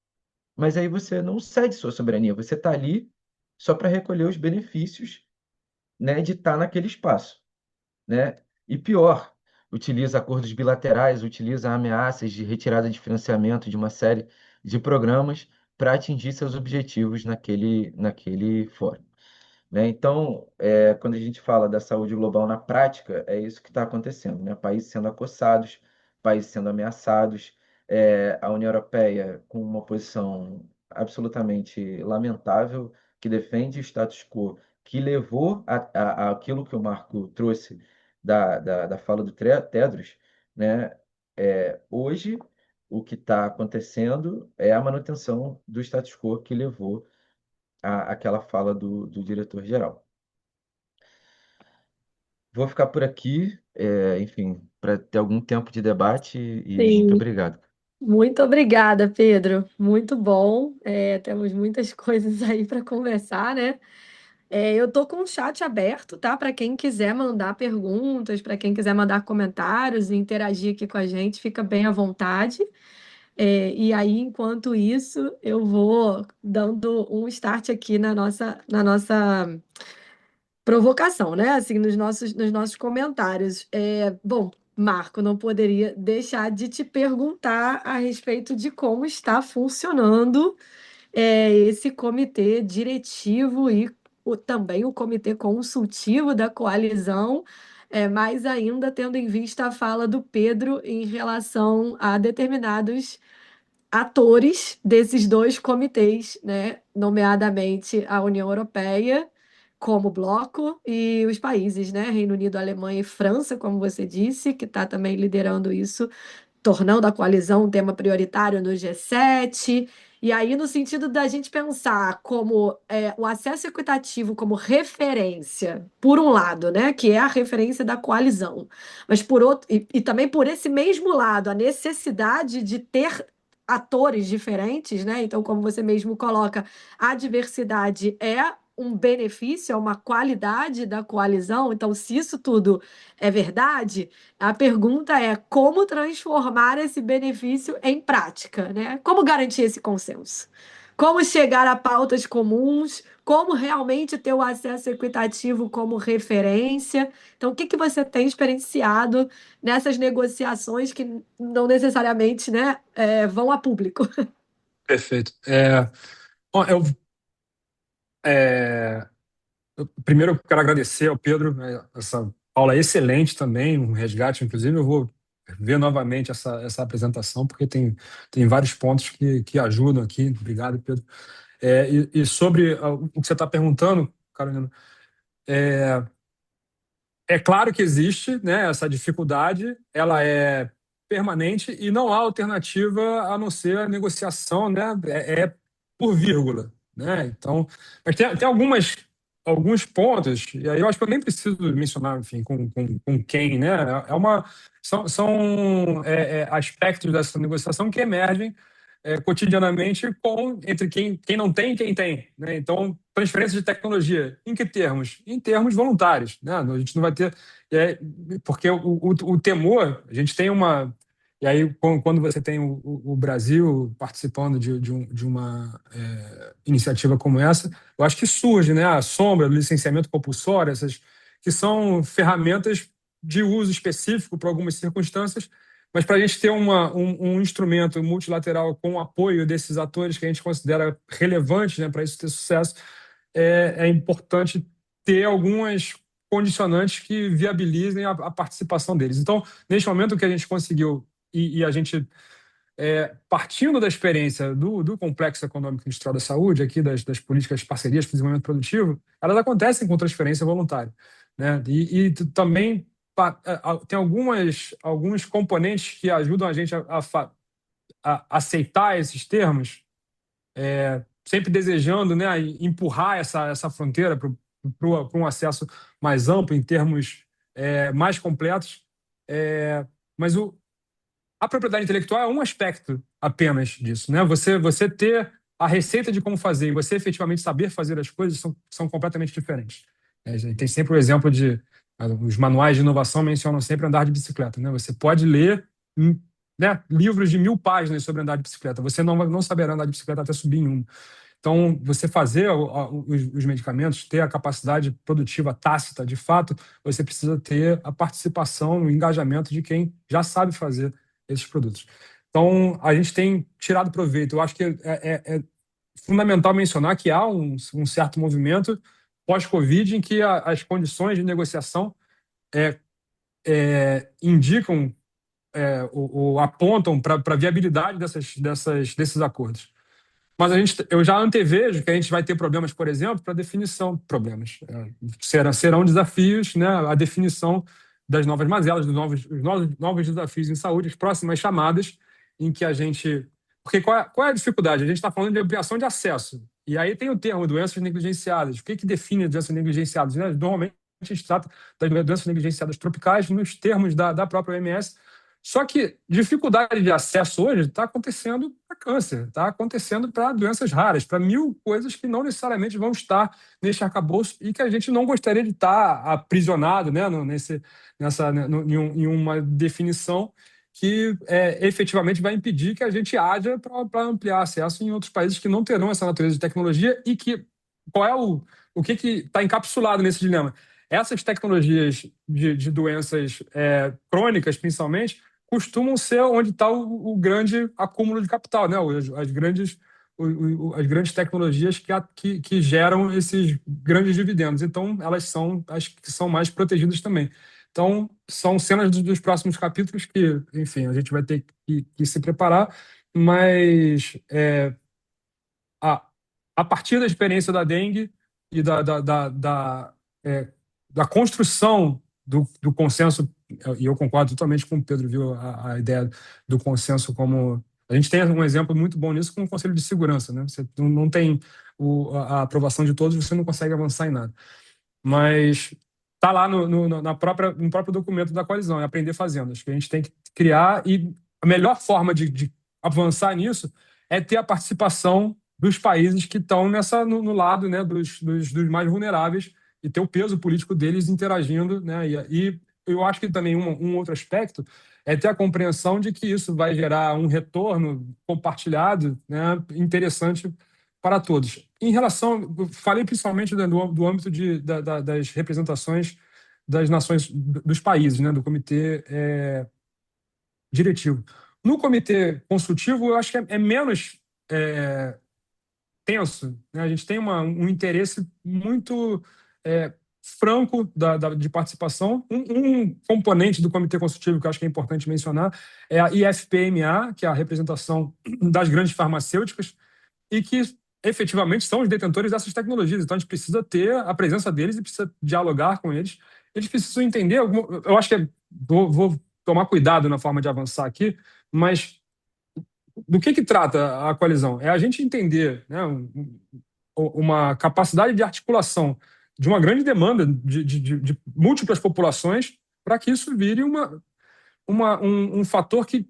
mas aí você não cede sua soberania. Você está ali só para recolher os benefícios, né, de estar naquele espaço, né? E pior, utiliza acordos bilaterais, utiliza ameaças de retirada de financiamento de uma série de programas para atingir seus objetivos naquele fórum. Né? Então, quando a gente fala da saúde global na prática, é isso que está acontecendo, né? Países sendo acossados, países sendo ameaçados, a União Europeia com uma posição absolutamente lamentável, que defende o status quo, que levou aquilo que o Marco trouxe da fala do Tedros, né? Hoje, o que está acontecendo é a manutenção do status quo que levou àquela fala do diretor-geral. Vou ficar por aqui, enfim, para ter algum tempo de debate e muito Sim, obrigado. muito obrigada, Pedro. Muito bom. Temos muitas coisas aí para conversar, né? Eu tô com o chat aberto, tá? Para quem quiser mandar perguntas, para quem quiser mandar comentários e interagir aqui com a gente, fica bem à vontade. E aí, enquanto isso, eu vou dando um start aqui na nossa provocação, né? Assim, nos nossos comentários. Bom, Marco, não poderia deixar de te perguntar a respeito de como está funcionando esse comitê diretivo e também o comitê consultivo da coalizão, mais ainda tendo em vista a fala do Pedro em relação a determinados atores desses dois comitês, né, nomeadamente a União Europeia como bloco e os países, né, Reino Unido, Alemanha e França, como você disse, que está também liderando isso, tornando a coalizão um tema prioritário no G7. E aí, no sentido da gente pensar como o acesso equitativo como referência, por um lado, né, que é a referência da coalizão, mas por outro, e também por esse mesmo lado, a necessidade de ter atores diferentes, né? Então, como você mesmo coloca, a diversidade é um benefício, é uma qualidade da coalizão. Então, se isso tudo é verdade, a pergunta é como transformar esse benefício em prática, né? Como garantir esse consenso? Como chegar a pautas comuns? Como realmente ter o acesso equitativo como referência? Então, o que que você tem experienciado nessas negociações que não necessariamente, né, vão a público? Perfeito. Bom, primeiro eu quero agradecer ao Pedro, né, essa aula excelente também, um resgate, inclusive eu vou ver novamente essa apresentação, porque tem vários pontos que ajudam aqui. Obrigado, Pedro. E sobre o que você está perguntando, Carolina, é claro que existe, né, essa dificuldade, ela é permanente e não há alternativa a não ser a negociação, né, é por vírgula, né? Então, mas tem alguns pontos, e aí eu acho que eu nem preciso mencionar, enfim, com quem, né? São aspectos dessa negociação que emergem cotidianamente entre quem não tem e quem tem, né? Então, transferência de tecnologia, em que termos? Em termos voluntários, né? A gente não vai ter... porque o temor, a gente tem uma... E aí, quando você tem o Brasil participando de uma iniciativa como essa, eu acho que surge, né, a sombra do licenciamento compulsório, essas que são ferramentas de uso específico para algumas circunstâncias, mas para a gente ter um instrumento multilateral com o apoio desses atores que a gente considera relevantes, né, para isso ter sucesso, é importante ter algumas condicionantes que viabilizem a participação deles. Então, neste momento, o que a gente conseguiu, e a gente, partindo da experiência do Complexo Econômico Industrial da Saúde, aqui das políticas de parcerias para o desenvolvimento produtivo, elas acontecem com transferência voluntária, né? E também tem alguns componentes que ajudam a gente a aceitar esses termos, sempre desejando, né, empurrar essa fronteira para um acesso mais amplo, em termos mais completos. Mas a propriedade intelectual é um aspecto apenas disso, né? Você ter a receita de como fazer e você efetivamente saber fazer as coisas são completamente diferentes. Tem sempre o exemplo os manuais de inovação mencionam sempre andar de bicicleta, né? Você pode ler, né, livros de 1000 páginas sobre andar de bicicleta, você não saberá andar de bicicleta até subir em uma. Então, você fazer os medicamentos, ter a capacidade produtiva tácita, de fato, você precisa ter a participação, o engajamento de quem já sabe fazer esses produtos. Então, a gente tem tirado proveito. Eu acho que é fundamental mencionar que há um certo movimento pós-Covid em que as condições de negociação indicam ou apontam para a viabilidade desses acordos. Mas eu já antevejo que a gente vai ter problemas, por exemplo, para definição de problemas. Serão desafios, né, a definição das novas mazelas, dos novos desafios em saúde, as próximas chamadas em que a gente... Porque qual é a dificuldade? A gente está falando de ampliação de acesso. E aí tem o termo doenças negligenciadas. O que define doenças negligenciadas? Né? Normalmente a gente trata das doenças negligenciadas tropicais nos termos da própria OMS. Só que dificuldade de acesso hoje está acontecendo para câncer, está acontecendo para doenças raras, para 1000 coisas que não necessariamente vão estar neste arcabouço e que a gente não gostaria de estar aprisionado, né, em uma definição que efetivamente vai impedir que a gente haja para ampliar acesso em outros países que não terão essa natureza de tecnologia e que qual é o que está encapsulado nesse dilema? Essas tecnologias de doenças crônicas, principalmente, costumam ser onde está o grande acúmulo de capital, né? As grandes tecnologias que geram esses grandes dividendos. Então, elas são as que são mais protegidas também. Então, são cenas dos próximos capítulos que, enfim, a gente vai ter que se preparar, mas a partir da experiência da dengue e da construção do consenso, e eu concordo totalmente com o Pedro, viu, a ideia do consenso como... A gente tem um exemplo muito bom nisso com o Conselho de Segurança, né? Você não tem a aprovação de todos, você não consegue avançar em nada. Mas está lá no próprio documento da coalizão, é aprender fazendo. Acho que a gente tem que criar, e a melhor forma de avançar nisso é ter a participação dos países que estão no lado, né, dos mais vulneráveis e ter o peso político deles interagindo, né? E eu acho que também um outro aspecto é ter a compreensão de que isso vai gerar um retorno compartilhado, né, interessante para todos. Em relação, eu falei principalmente do âmbito das representações das nações, dos países, né, do comitê diretivo. No comitê consultivo, eu acho que é menos tenso, né? A gente tem um interesse muito franco de participação. Um componente do comitê consultivo que eu acho que é importante mencionar é a IFPMA, que é a representação das grandes farmacêuticas, e que efetivamente são os detentores dessas tecnologias. Então a gente precisa ter a presença deles e precisa dialogar com eles. Eles precisam entender. Eu acho que vou tomar cuidado na forma de avançar aqui, mas do que trata a coalizão? É a gente entender, né, uma capacidade de articulação de uma grande demanda de múltiplas populações para que isso vire um fator que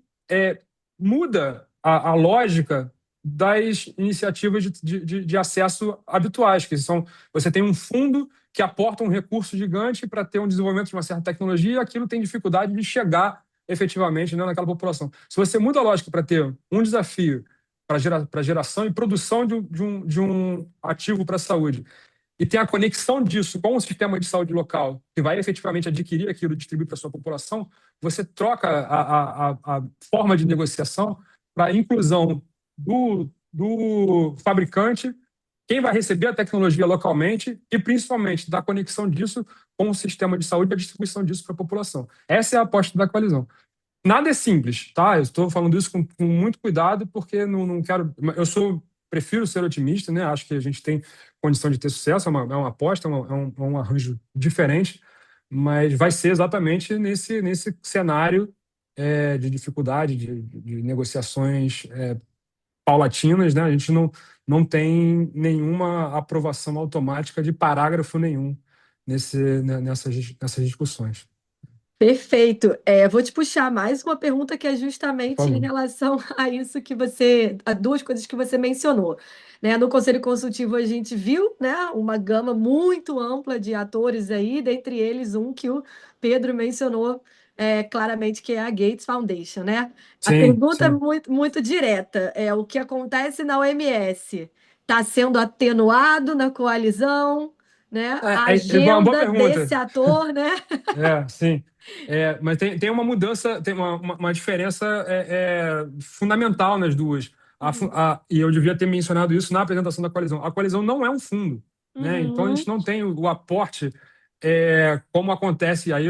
muda a lógica das iniciativas de acesso habituais, que são, você tem um fundo que aporta um recurso gigante para ter um desenvolvimento de uma certa tecnologia e aquilo tem dificuldade de chegar efetivamente, né, naquela população. Se você muda a lógica para ter um desafio para geração e produção de um ativo para a saúde, e tem a conexão disso com o sistema de saúde local, que vai efetivamente adquirir aquilo e distribuir para a sua população, você troca a forma de negociação para a inclusão do fabricante, quem vai receber a tecnologia localmente e, principalmente, da conexão disso com o sistema de saúde e a distribuição disso para a população. Essa é a aposta da coalizão. Nada é simples, tá? Eu estou falando isso com muito cuidado, porque não quero... Prefiro ser otimista, né? Acho que a gente tem condição de ter sucesso, é uma aposta, é um arranjo diferente, mas vai ser exatamente nesse cenário de dificuldade, de negociações paulatinas, né? A gente não tem nenhuma aprovação automática de parágrafo nenhum nessas discussões. Perfeito. Vou te puxar mais uma pergunta que é Por justamente em favor. relação a isso a duas coisas que você mencionou, né? No Conselho Consultivo a gente viu, né, uma gama muito ampla de atores aí, dentre eles um que o Pedro mencionou claramente, que é a Gates Foundation, né? A Sim, pergunta é sim. muito direta, o que acontece na OMS está sendo atenuado na coalizão, né? A É uma boa agenda desse pergunta. ator, né? Sim. Mas tem uma mudança, tem uma diferença fundamental nas duas. E eu devia ter mencionado isso na apresentação da coalizão. A coalizão não é um fundo, né? Então a gente não tem o aporte como acontece. E aí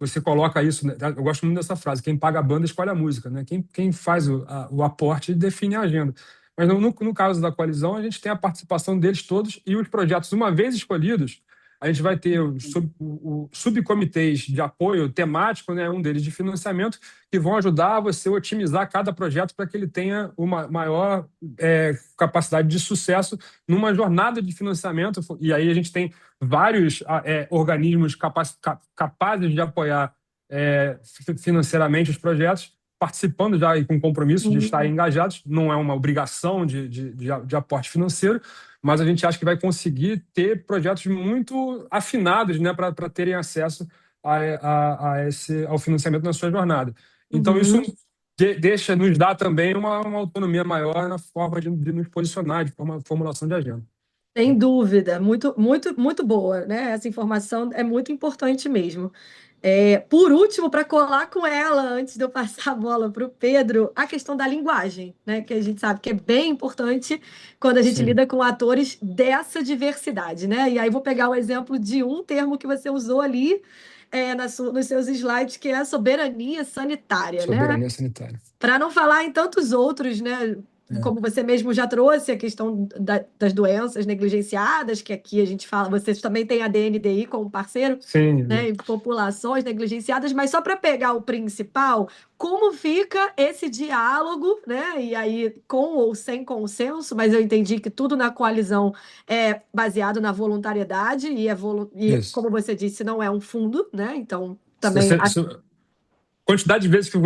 você coloca isso, né? Eu gosto muito dessa frase: quem paga a banda escolhe a música, né? Quem faz o aporte define a agenda. Mas no caso da coalizão, a gente tem a participação deles todos e os projetos, uma vez escolhidos, a gente vai ter os subcomitês de apoio temático, né, um deles de financiamento, que vão ajudar você a otimizar cada projeto para que ele tenha uma maior capacidade de sucesso numa jornada de financiamento. E aí a gente tem vários organismos capazes de apoiar financeiramente os projetos, participando já e com compromisso de estarem engajados. Não é uma obrigação de aporte financeiro, mas a gente acha que vai conseguir ter projetos muito afinados, né, para terem acesso ao financiamento na sua jornada. Então, isso nos dá também uma autonomia maior na forma de nos posicionar, de formulação de agenda. Sem dúvida, muito, muito, muito boa, né? Essa informação é muito importante mesmo. Por último, para colar com ela, antes de eu passar a bola para o Pedro, a questão da linguagem, né? Que a gente sabe que é bem importante quando a gente lida com atores dessa diversidade, né? E aí vou pegar o exemplo de um termo que você usou ali nos seus slides, que é a soberania sanitária, né? Soberania sanitária. Para não falar em tantos outros, né? Como você mesmo já trouxe, a questão das doenças negligenciadas, que aqui a gente fala, vocês também têm a DNDi como parceiro, Sim, né? Em populações negligenciadas, mas só para pegar o principal, como fica esse diálogo, né? E aí, com ou sem consenso, mas eu entendi que tudo na coalizão é baseado na voluntariedade e como você disse, não é um fundo, né? Então, também. Quantidade de vezes que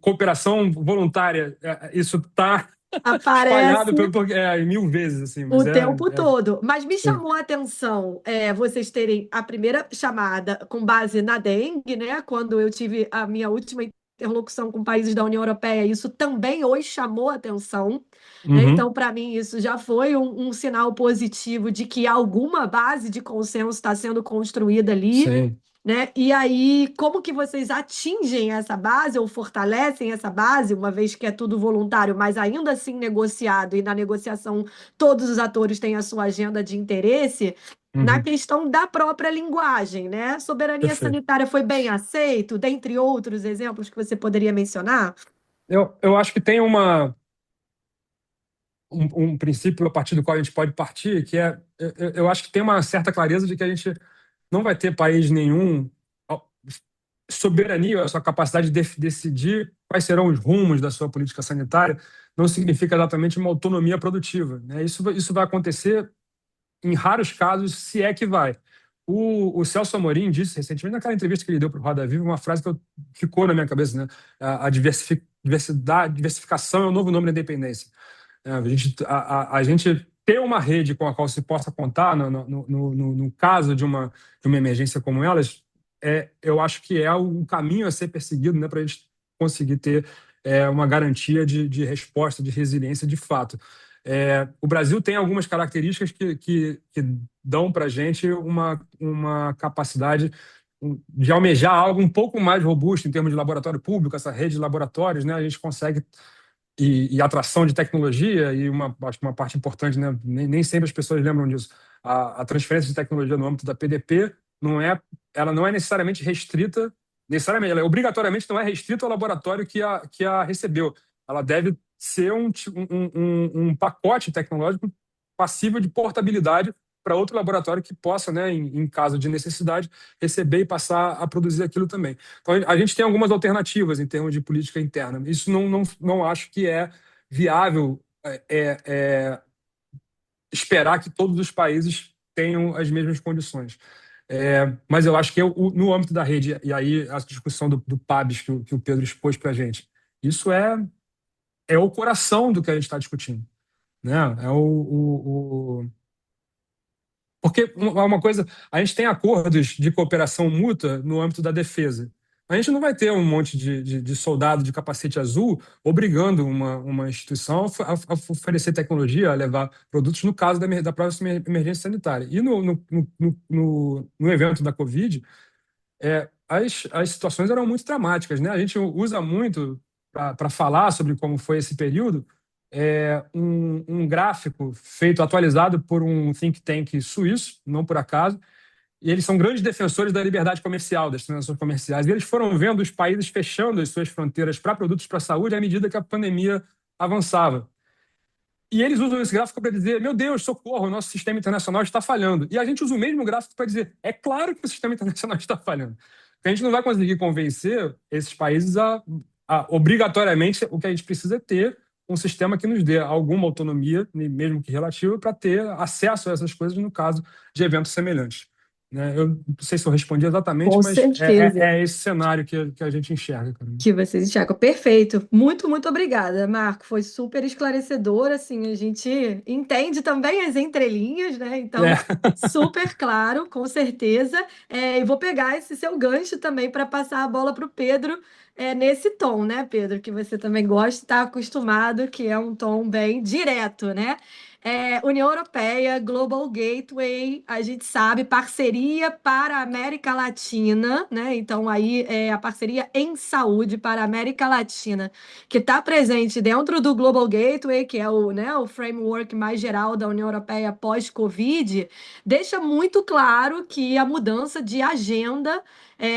cooperação voluntária, isso está espalhado Aparece mil vezes, assim, o mas tempo todo. Mas me sim. chamou a atenção vocês terem a primeira chamada com base na dengue, né? Quando eu tive a minha última interlocução com países da União Europeia, isso também hoje chamou a atenção, né? Uhum, Então, para mim, isso já foi um sinal positivo de que alguma base de consenso está sendo construída ali. sim. Né? E aí, como que vocês atingem essa base ou fortalecem essa base, uma vez que é tudo voluntário, mas ainda assim negociado, e na negociação todos os atores têm a sua agenda de interesse, na Uhum, questão da própria linguagem, né? Soberania perfeito. sanitária foi bem aceito, dentre outros exemplos que você poderia mencionar? Eu acho que tem um princípio a partir do qual a gente pode partir, que eu acho que tem uma certa clareza de que a gente não vai ter país nenhum soberania, a sua capacidade de decidir quais serão os rumos da sua política sanitária, não significa exatamente uma autonomia produtiva, né? Isso vai acontecer em raros casos, se é que vai. O Celso Amorim disse recentemente, naquela entrevista que ele deu para o Roda Viva, uma frase que ficou na minha cabeça, né? A diversificação é o novo nome da independência. A gente ter uma rede com a qual se possa contar no caso de uma emergência como elas, eu acho que é um caminho a ser perseguido, né, para a gente conseguir ter uma garantia de resposta, de resiliência de fato. O Brasil tem algumas características que dão para a gente uma capacidade de almejar algo um pouco mais robusto em termos de laboratório público, essa rede de laboratórios, né? A gente consegue e atração de tecnologia e acho que uma parte importante, né? Nem sempre as pessoas lembram disso. A transferência de tecnologia no âmbito da PDP ela não é necessariamente restrita, necessariamente, ela obrigatoriamente não é restrita ao laboratório que a recebeu. Ela deve ser um pacote tecnológico passível de portabilidade para outro laboratório que possa, né, em caso de necessidade, receber e passar a produzir aquilo também. Então, a gente tem algumas alternativas em termos de política interna. Isso não acho que é viável esperar que todos os países tenham as mesmas condições. Mas eu acho que no âmbito da rede, e aí a discussão do PABs que o Pedro expôs para a gente, isso é o coração do que a gente está discutindo. Né? Porque uma coisa, a gente tem acordos de cooperação mútua no âmbito da defesa. A gente não vai ter um monte de soldado de capacete azul obrigando uma instituição a oferecer tecnologia, a levar produtos no caso da próxima emergência sanitária. E no evento da Covid, as situações eram muito dramáticas, né? A gente usa muito para falar sobre como foi esse período um gráfico feito, atualizado por um think tank suíço, não por acaso, e eles são grandes defensores da liberdade comercial, das transações comerciais, e eles foram vendo os países fechando as suas fronteiras para produtos para a saúde à medida que a pandemia avançava. E eles usam esse gráfico para dizer, meu Deus, socorro, o nosso sistema internacional está falhando. E a gente usa o mesmo gráfico para dizer, é claro que o sistema internacional está falhando. Porque a gente não vai conseguir convencer esses países obrigatoriamente, o que a gente precisa é ter um sistema que nos dê alguma autonomia, mesmo que relativa, para ter acesso a essas coisas no caso de eventos semelhantes. Né? Eu não sei se eu respondi exatamente, Com mas certeza. esse cenário que a gente enxerga. Cara. Que vocês enxergam. Perfeito. Muito, muito obrigada, Marco. Foi super esclarecedor, assim, a gente entende também as entrelinhas, né? Então, super claro, com certeza. E vou pegar esse seu gancho também para passar a bola para o Pedro, nesse tom, né, Pedro? Que você também gosta, está acostumado, que é um tom bem direto, né? União Europeia, Global Gateway, a gente sabe, parceria para a América Latina, né? Então, aí a parceria em saúde para a América Latina, que está presente dentro do Global Gateway, que é o framework mais geral da União Europeia pós-Covid, deixa muito claro que a mudança de agenda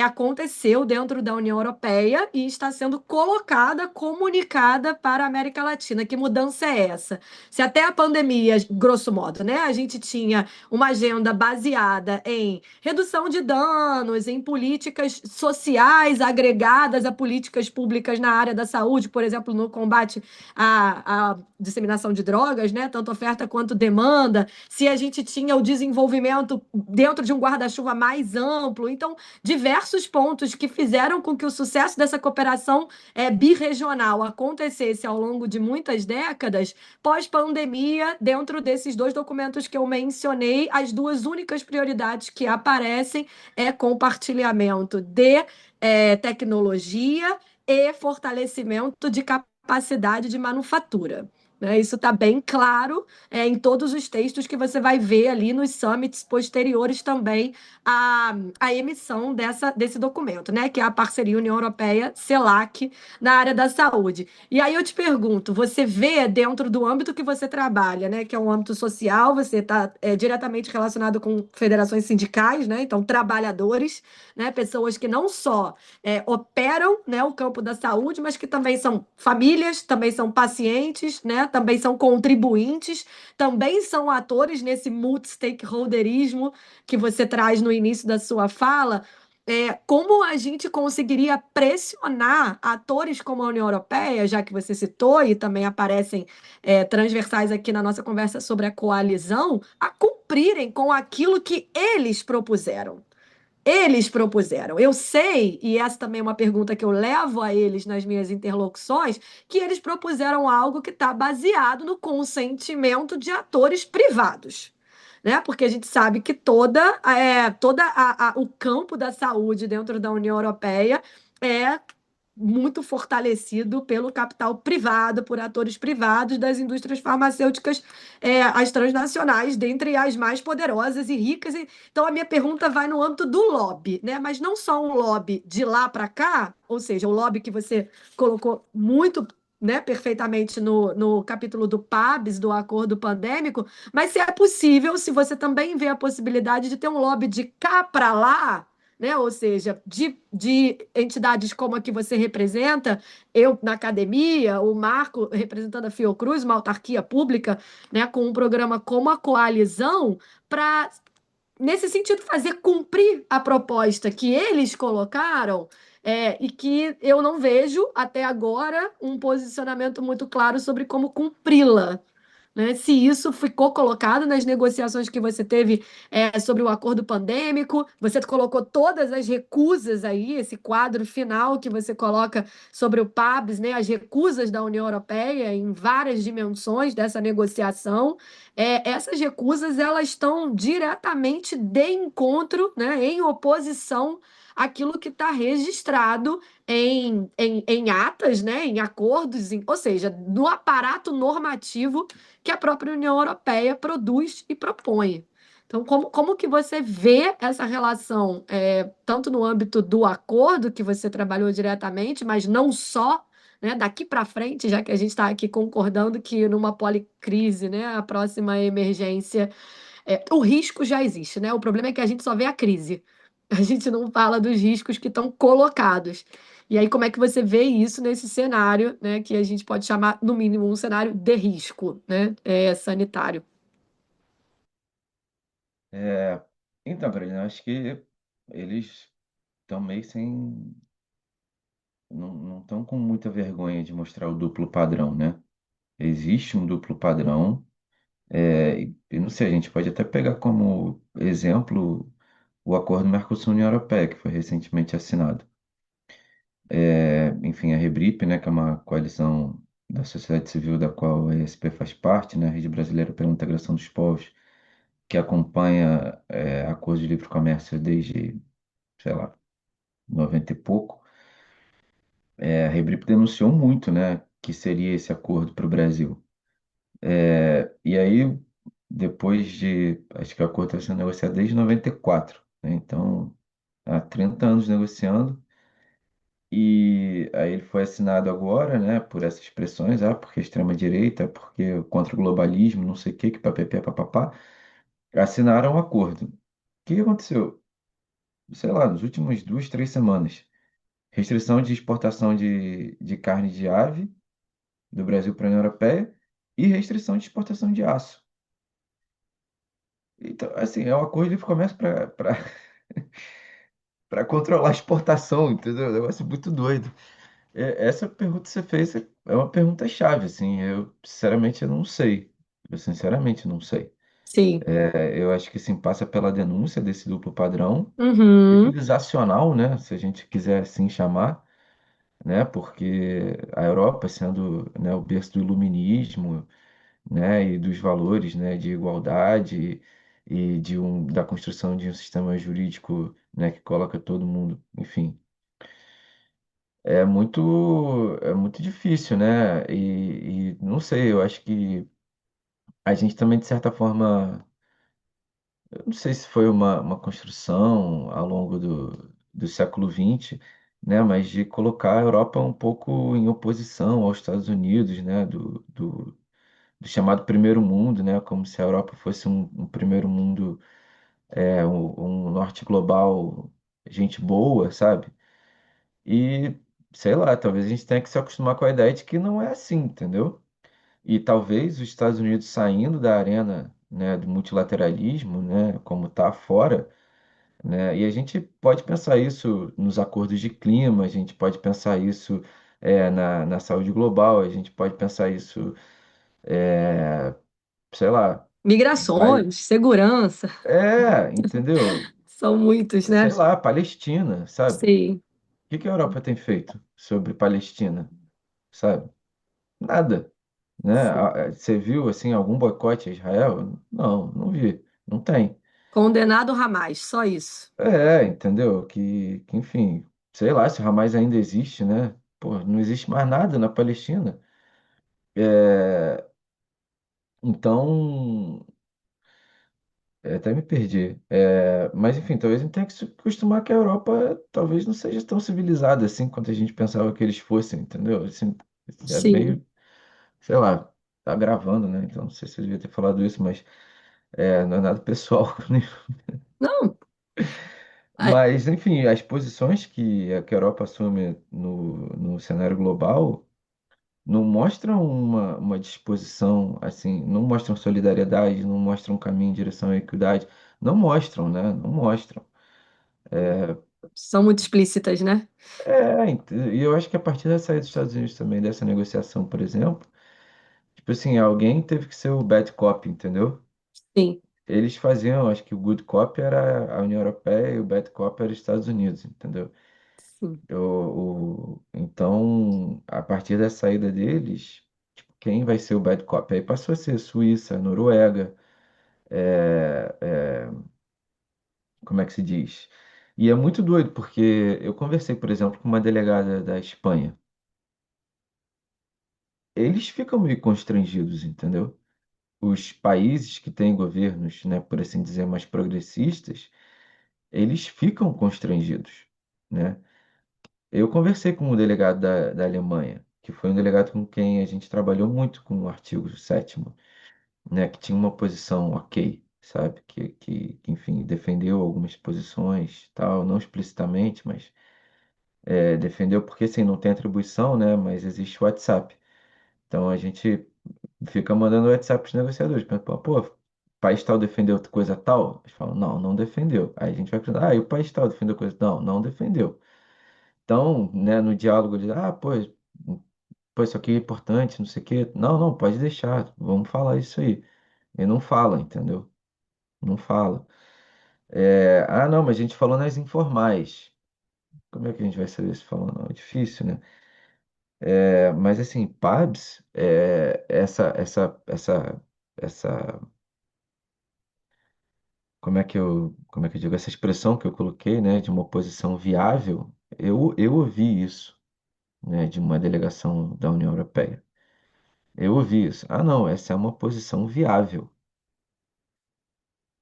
aconteceu dentro da União Europeia e está sendo colocada, comunicada para a América Latina. Que mudança é essa? Se até a pandemia pandemia, grosso modo, né? A gente tinha uma agenda baseada em redução de danos, em políticas sociais agregadas a políticas públicas na área da saúde, por exemplo, no combate à disseminação de drogas, né? Tanto oferta quanto demanda. Se a gente tinha o desenvolvimento dentro de um guarda-chuva mais amplo. Então, diversos pontos que fizeram com que o sucesso dessa cooperação birregional acontecesse ao longo de muitas décadas, pós-pandemia, dentro desses dois documentos que eu mencionei, as duas únicas prioridades que aparecem é compartilhamento de tecnologia e fortalecimento de capacidade de manufatura. Né? Isso está bem claro em todos os textos que você vai ver ali nos summits posteriores também à emissão desse documento, né? Que é a parceria União Europeia-CELAC na área da saúde. E aí eu te pergunto, você vê dentro do âmbito que você trabalha, né? Que é um âmbito social, você está diretamente relacionado com federações sindicais, né? Então, trabalhadores, né? Pessoas que não só operam, né, o campo da saúde, mas que também são famílias, também são pacientes, né, também são contribuintes, também são atores nesse multi-stakeholderismo que você traz no início da sua fala. Como a gente conseguiria pressionar atores como a União Europeia, já que você citou e também aparecem transversais aqui na nossa conversa sobre a coalizão, a cumprirem com aquilo que eles propuseram? Eles propuseram. Eu sei, e essa também é uma pergunta que eu levo a eles nas minhas interlocuções, que eles propuseram algo que está baseado no consentimento de atores privados. Né? Porque a gente sabe que o campo da saúde dentro da União Europeia é muito fortalecido pelo capital privado, por atores privados das indústrias farmacêuticas, as transnacionais, dentre as mais poderosas e ricas. Então, a minha pergunta vai no âmbito do lobby, né? Mas não só um lobby de lá para cá, ou seja, o lobby que você colocou muito, né, perfeitamente no capítulo do PABs, do acordo pandêmico, mas se é possível, se você também vê a possibilidade de ter um lobby de cá para lá, né? Ou seja, de entidades como a que você representa, eu na academia, o Marco representando a Fiocruz, uma autarquia pública, né, com um programa como a Coalizão, para, nesse sentido, fazer cumprir a proposta que eles colocaram. E que eu não vejo até agora um posicionamento muito claro sobre como cumpri-la. Né? Se isso ficou colocado nas negociações que você teve sobre o acordo pandêmico, você colocou todas as recusas aí, esse quadro final que você coloca sobre o PABs, né? As recusas da União Europeia em várias dimensões dessa negociação. Essas recusas elas estão diretamente de encontro, né? Em oposição àquilo que está registrado em atas, né? Em acordos, ou seja, no aparato normativo que a própria União Europeia produz e propõe. Então, como que você vê essa relação, tanto no âmbito do acordo que você trabalhou diretamente, mas não só, né, daqui para frente, já que a gente está aqui concordando que numa policrise, né, a próxima emergência, o risco já existe, né? O problema é que a gente só vê a crise. A gente não fala dos riscos que estão colocados. E aí, como é que você vê isso nesse cenário, né, que a gente pode chamar, no mínimo, um cenário de risco, né, sanitário? É, então, Carolina, acho que eles estão meio sem. Não estão com muita vergonha de mostrar o duplo padrão, né? Existe um duplo padrão, e não sei, a gente pode até pegar como exemplo o acordo Mercosul-União Europeia, que foi recentemente assinado. Enfim, a REBRIP, né, que é uma coalizão da sociedade civil da qual a ESP faz parte, né, a Rede Brasileira pela Integração dos Povos, que acompanha acordos de livre comércio desde, sei lá, 90 e pouco. A REBRIP denunciou muito, né, que seria esse acordo para o Brasil. E aí, depois de, acho que o acordo está sendo negociado desde 94, né, então, há 30 anos negociando. E aí ele foi assinado agora, né, por essas pressões, porque a extrema-direita, porque contra o globalismo, não sei o que papapá, papapá, assinaram o acordo. O que aconteceu? Sei lá, nas últimas 2, 3 semanas, restrição de exportação de carne de ave do Brasil para a União Europeia e restrição de exportação de aço. Então, assim, é um acordo de comércio para controlar a exportação, entendeu? É um negócio muito doido. Essa pergunta que você fez é uma pergunta chave, assim. Eu, sinceramente, eu não sei. Eu, sinceramente, não sei. Sim. Eu acho que, assim, passa pela denúncia desse duplo padrão, Uhum. civilizacional, né? Se a gente quiser assim chamar, né? Porque a Europa, sendo, né, o berço do iluminismo, né, e dos valores, né, de igualdade e da construção de um sistema jurídico, né, que coloca todo mundo, enfim, é muito difícil, né? E não sei, eu acho que a gente também, de certa forma, eu não sei se foi uma construção ao longo do século XX, né, mas de colocar a Europa um pouco em oposição aos Estados Unidos, né, do chamado primeiro mundo, né, como se a Europa fosse um primeiro mundo, um norte global, gente boa, sabe? E, sei lá, talvez a gente tenha que se acostumar com a ideia de que não é assim, entendeu? E talvez os Estados Unidos saindo da arena, né, do multilateralismo, né, como está fora, né? E a gente pode pensar isso nos acordos de clima, a gente pode pensar isso na saúde global, a gente pode pensar isso, sei lá, Migrações, segurança, entendeu? são muitos, né? Sei lá, Palestina, sabe? O Sim, que que a Europa tem feito sobre Palestina, sabe? Nada, né? sim. Você viu, assim, algum boicote a Israel? Não, não vi, não tem. Condenado Hamas, só isso. Entendeu? Enfim, sei lá se o Hamas ainda existe, né? Pô, não existe mais nada na Palestina. É, então, até me perdi. Mas, enfim, talvez a gente tenha que se acostumar que a Europa talvez não seja tão civilizada assim quanto a gente pensava que eles fossem, entendeu? Assim, é Sim. meio, sei lá, tá gravando, né? Então, não sei se eu devia ter falado isso, mas não é nada pessoal. Não, é, Mas, enfim, as posições que a Europa assume no cenário global não mostram uma disposição, assim, não mostram solidariedade, não mostram um caminho em direção à equidade, não mostram, né? Não mostram. são muito explícitas, né? E eu acho que a partir da saída dos Estados Unidos também, dessa negociação, por exemplo, tipo assim, alguém teve que ser o bad cop, entendeu? Sim, Eles faziam, acho que o good cop era a União Europeia e o bad cop era os Estados Unidos, entendeu? sim. Então, a partir da saída deles, tipo, quem vai ser o bad cop? Aí passou a ser Suíça, Noruega, é, é, como é que se diz? E é muito doido, porque eu conversei, por exemplo, com uma delegada da Espanha. Eles ficam meio constrangidos, entendeu? Os países que têm governos, né, por assim dizer, mais progressistas, eles ficam constrangidos, né? Eu conversei com o delegado da Alemanha, que foi um delegado com quem a gente trabalhou muito com o artigo 7º, né, que tinha uma posição ok, sabe? Que, enfim, defendeu algumas posições, tal, não explicitamente, mas defendeu porque, assim, não tem atribuição, né, mas existe o WhatsApp. Então, a gente fica mandando WhatsApp para os negociadores, pergunta, pô, país tal defendeu coisa tal? Eles falam, não, não defendeu. Aí a gente vai perguntar, e o país tal defendeu coisa? Não, não defendeu. Então, né, no diálogo, ele, pô, isso aqui é importante, não sei o quê. Não, não, pode deixar, vamos falar isso aí. E não fala, entendeu? Não fala. Não, mas a gente falou nas informais. Como é que a gente vai saber se falou não? É difícil, né? Mas assim, pubs, essa, como é que eu digo, essa expressão que eu coloquei, né, de uma oposição viável, eu ouvi isso, né, de uma delegação da União Europeia. Eu ouvi isso. Ah, não, essa é uma posição viável.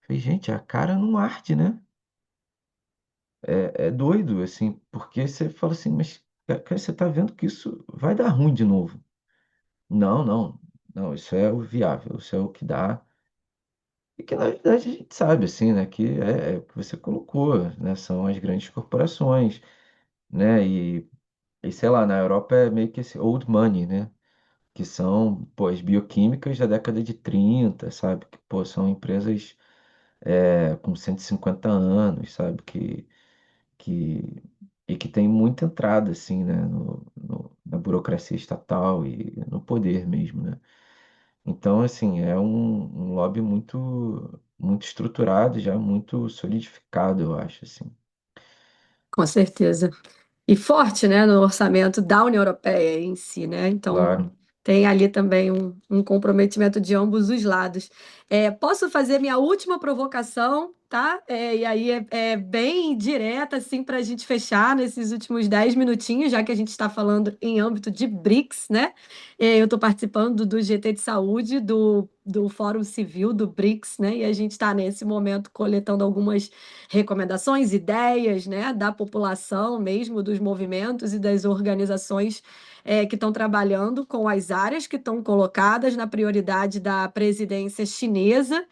Falei, gente, a cara não arde, né? É doido, assim, porque você fala assim, mas cara, você tá vendo que isso vai dar ruim de novo. Não, não, não, isso é o viável, isso é o que dá. E que na verdade a gente sabe, assim, né, que é o que você colocou, né? São as grandes corporações, né? E sei lá, na Europa é meio que esse old money, né? Que são, pô, as bioquímicas da década de 30, sabe? Que, pô, são empresas com 150 anos, sabe? Que, e que tem muita entrada, assim, né? Na burocracia estatal e no poder mesmo, né? Então, assim, é um lobby muito estruturado, já muito solidificado, eu acho, assim. Com certeza. E forte, né, no orçamento da União Europeia em si, né? Então, Claro. tem ali também um comprometimento de ambos os lados. Posso fazer minha última provocação, tá? E aí é bem direta, assim, para a gente fechar nesses últimos 10 minutinhos, já que a gente está falando em âmbito de BRICS, né? Eu estou participando do GT de Saúde, do Fórum Civil do BRICS, né? E a gente está nesse momento coletando algumas recomendações, ideias, né, da população mesmo, dos movimentos e das organizações que estão trabalhando com as áreas que estão colocadas na prioridade da presidência chinesa,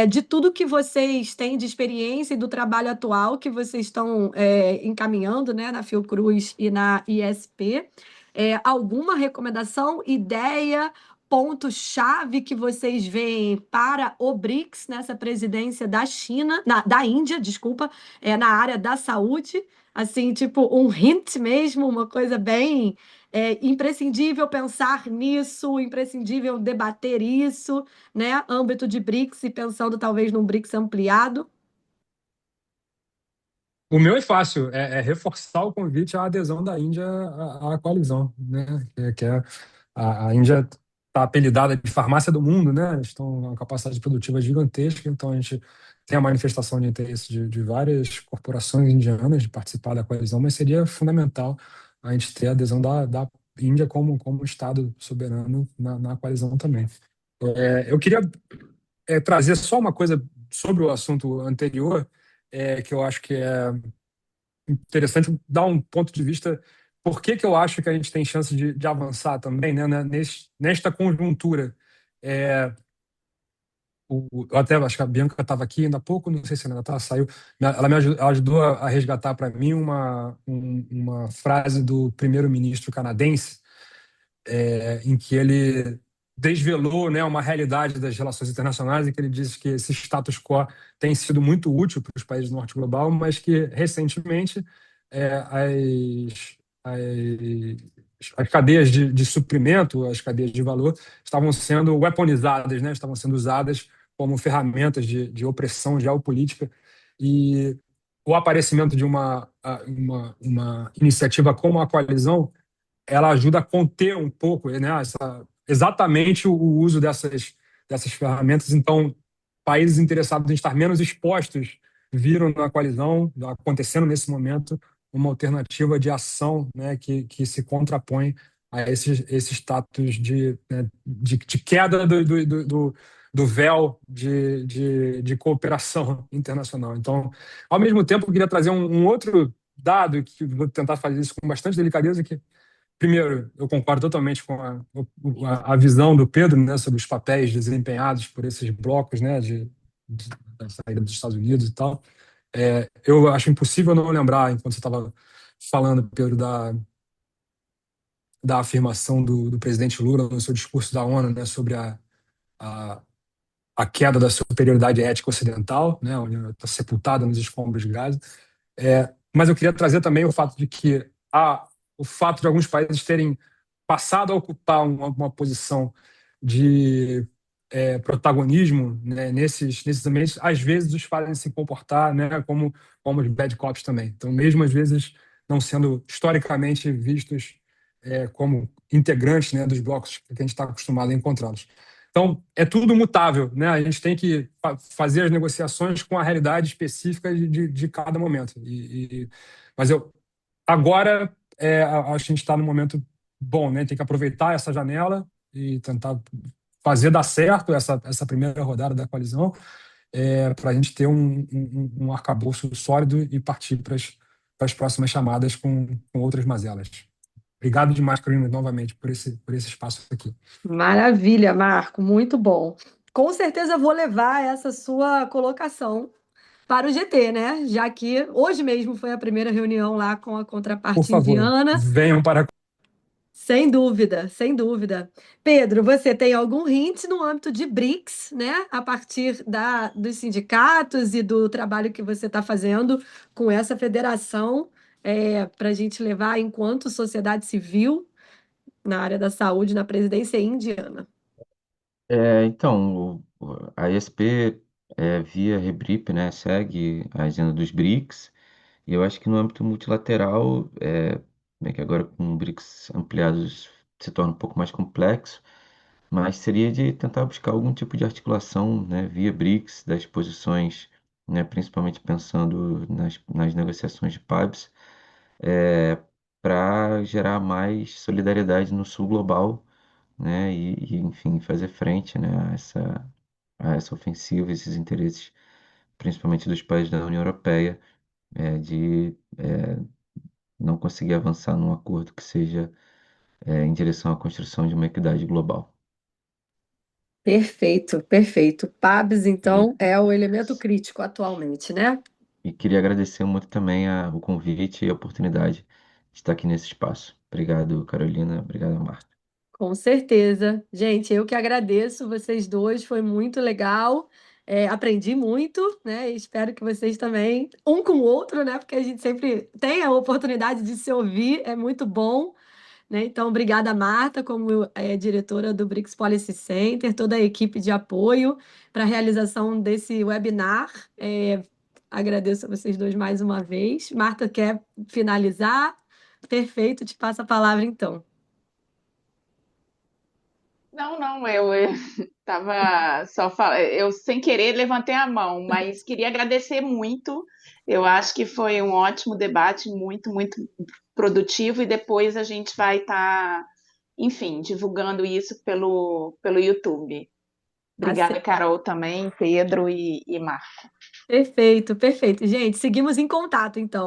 de tudo que vocês têm de experiência e do trabalho atual que vocês estão encaminhando, né, na Fiocruz e na ISP. Alguma recomendação, ideia, ponto-chave que vocês veem para o BRICS nessa presidência da China, da Índia, desculpa, na área da saúde, assim, tipo um hint mesmo, uma coisa bem imprescindível pensar nisso, imprescindível debater isso, né? Âmbito de BRICS e pensando talvez num BRICS ampliado. O meu é fácil, é reforçar o convite à adesão da Índia à coalizão, né? A Índia está apelidada de farmácia do mundo, né? Eles estão com uma capacidade produtiva gigantesca, então a gente tem a manifestação de interesse de várias corporações indianas de participar da coalizão, mas seria fundamental a gente ter a adesão da Índia como Estado soberano na coalizão também. Eu queria trazer só uma coisa sobre o assunto anterior, que eu acho que é interessante dar um ponto de vista por que eu acho que a gente tem chance de avançar também, né, nesta conjuntura. É, eu até acho que a Bianca estava aqui ainda há pouco, não sei se ela ainda tá, saiu. Ela me ajudou a resgatar para mim uma frase do primeiro-ministro canadense, em que ele desvelou, né, uma realidade das relações internacionais, em que ele disse que esse status quo tem sido muito útil para os países do norte global, mas que recentemente as cadeias de suprimento, as cadeias de valor, estavam sendo weaponizadas, né, estavam sendo usadas como ferramentas de opressão geopolítica, e o aparecimento de uma iniciativa como a coalizão, ela ajuda a conter um pouco, né, exatamente o uso dessas ferramentas. Então, países interessados em estar menos expostos viram na coalizão, acontecendo nesse momento, uma alternativa de ação, né, que se contrapõe a esse status de queda do véu de cooperação internacional. Então, ao mesmo tempo, eu queria trazer um outro dado, que vou tentar fazer isso com bastante delicadeza, que primeiro, eu concordo totalmente com a visão do Pedro, né, sobre os papéis desempenhados por esses blocos, né, da saída dos Estados Unidos e tal. Eu acho impossível não lembrar, enquanto você estava falando, Pedro, da afirmação do presidente Lula no seu discurso da ONU, né, sobre a, a queda da superioridade ética ocidental, né, onde está sepultada nos escombros de Gaza. Mas eu queria trazer também o fato de que o fato de alguns países terem passado a ocupar uma posição de protagonismo, né, nesses ambientes, às vezes os fazem se comportar, né, como os bad cops também. Então, mesmo às vezes não sendo historicamente vistos como integrantes, né, dos blocos que a gente está acostumado a encontrá-los. Então, é tudo mutável, né? A gente tem que fazer as negociações com a realidade específica de cada momento. Mas agora, acho que a gente está num momento bom, né? Tem que aproveitar essa janela e tentar fazer dar certo essa primeira rodada da coalizão, para a gente ter um arcabouço sólido e partir para as próximas chamadas com outras mazelas. Obrigado demais, Carolina, novamente, por esse espaço aqui. Maravilha, Marco, muito bom. Com certeza vou levar essa sua colocação para o GT, né? Já que hoje mesmo foi a primeira reunião lá com a Por contraparte favor, indiana. venham para Sem dúvida, sem dúvida. Pedro, você tem algum hint no âmbito de BRICS, né? A partir dos sindicatos e do trabalho que você está fazendo com essa federação, para a gente levar enquanto sociedade civil na área da saúde na presidência indiana. Então, a ESP, via REBRIP, né, segue a agenda dos BRICS, e eu acho que no âmbito multilateral, que agora com BRICS ampliados se torna um pouco mais complexo, mas seria de tentar buscar algum tipo de articulação, né, via BRICS, das posições, né, principalmente pensando nas negociações de PABs, para gerar mais solidariedade no sul global, né, enfim, fazer frente, né, a essa ofensiva, esses interesses, principalmente dos países da União Europeia, de não conseguir avançar num acordo que seja em direção à construção de uma equidade global. Perfeito, perfeito. PABs, E, então, é o elemento crítico atualmente, né? e queria agradecer muito também o convite e a oportunidade de estar aqui nesse espaço. Obrigado, Carolina. Obrigado, Marta. Com certeza. Gente, eu que agradeço vocês dois, foi muito legal. Aprendi muito, né? E espero que vocês também, um com o outro, né? Porque a gente sempre tem a oportunidade de se ouvir, é muito bom, né? Então, obrigada, Marta, como diretora do BRICS Policy Center, toda a equipe de apoio para a realização desse webinar. Agradeço a vocês dois mais uma vez. Marta, quer finalizar? Perfeito, te passo a palavra então. Não, não, eu estava eu sem querer levantei a mão, mas queria agradecer muito. Eu acho que foi um ótimo debate, muito, muito produtivo, e depois a gente vai estar, enfim, divulgando isso pelo YouTube. Obrigada, Carol, também, Pedro e Marco. Perfeito, perfeito. Gente, seguimos em contato, então.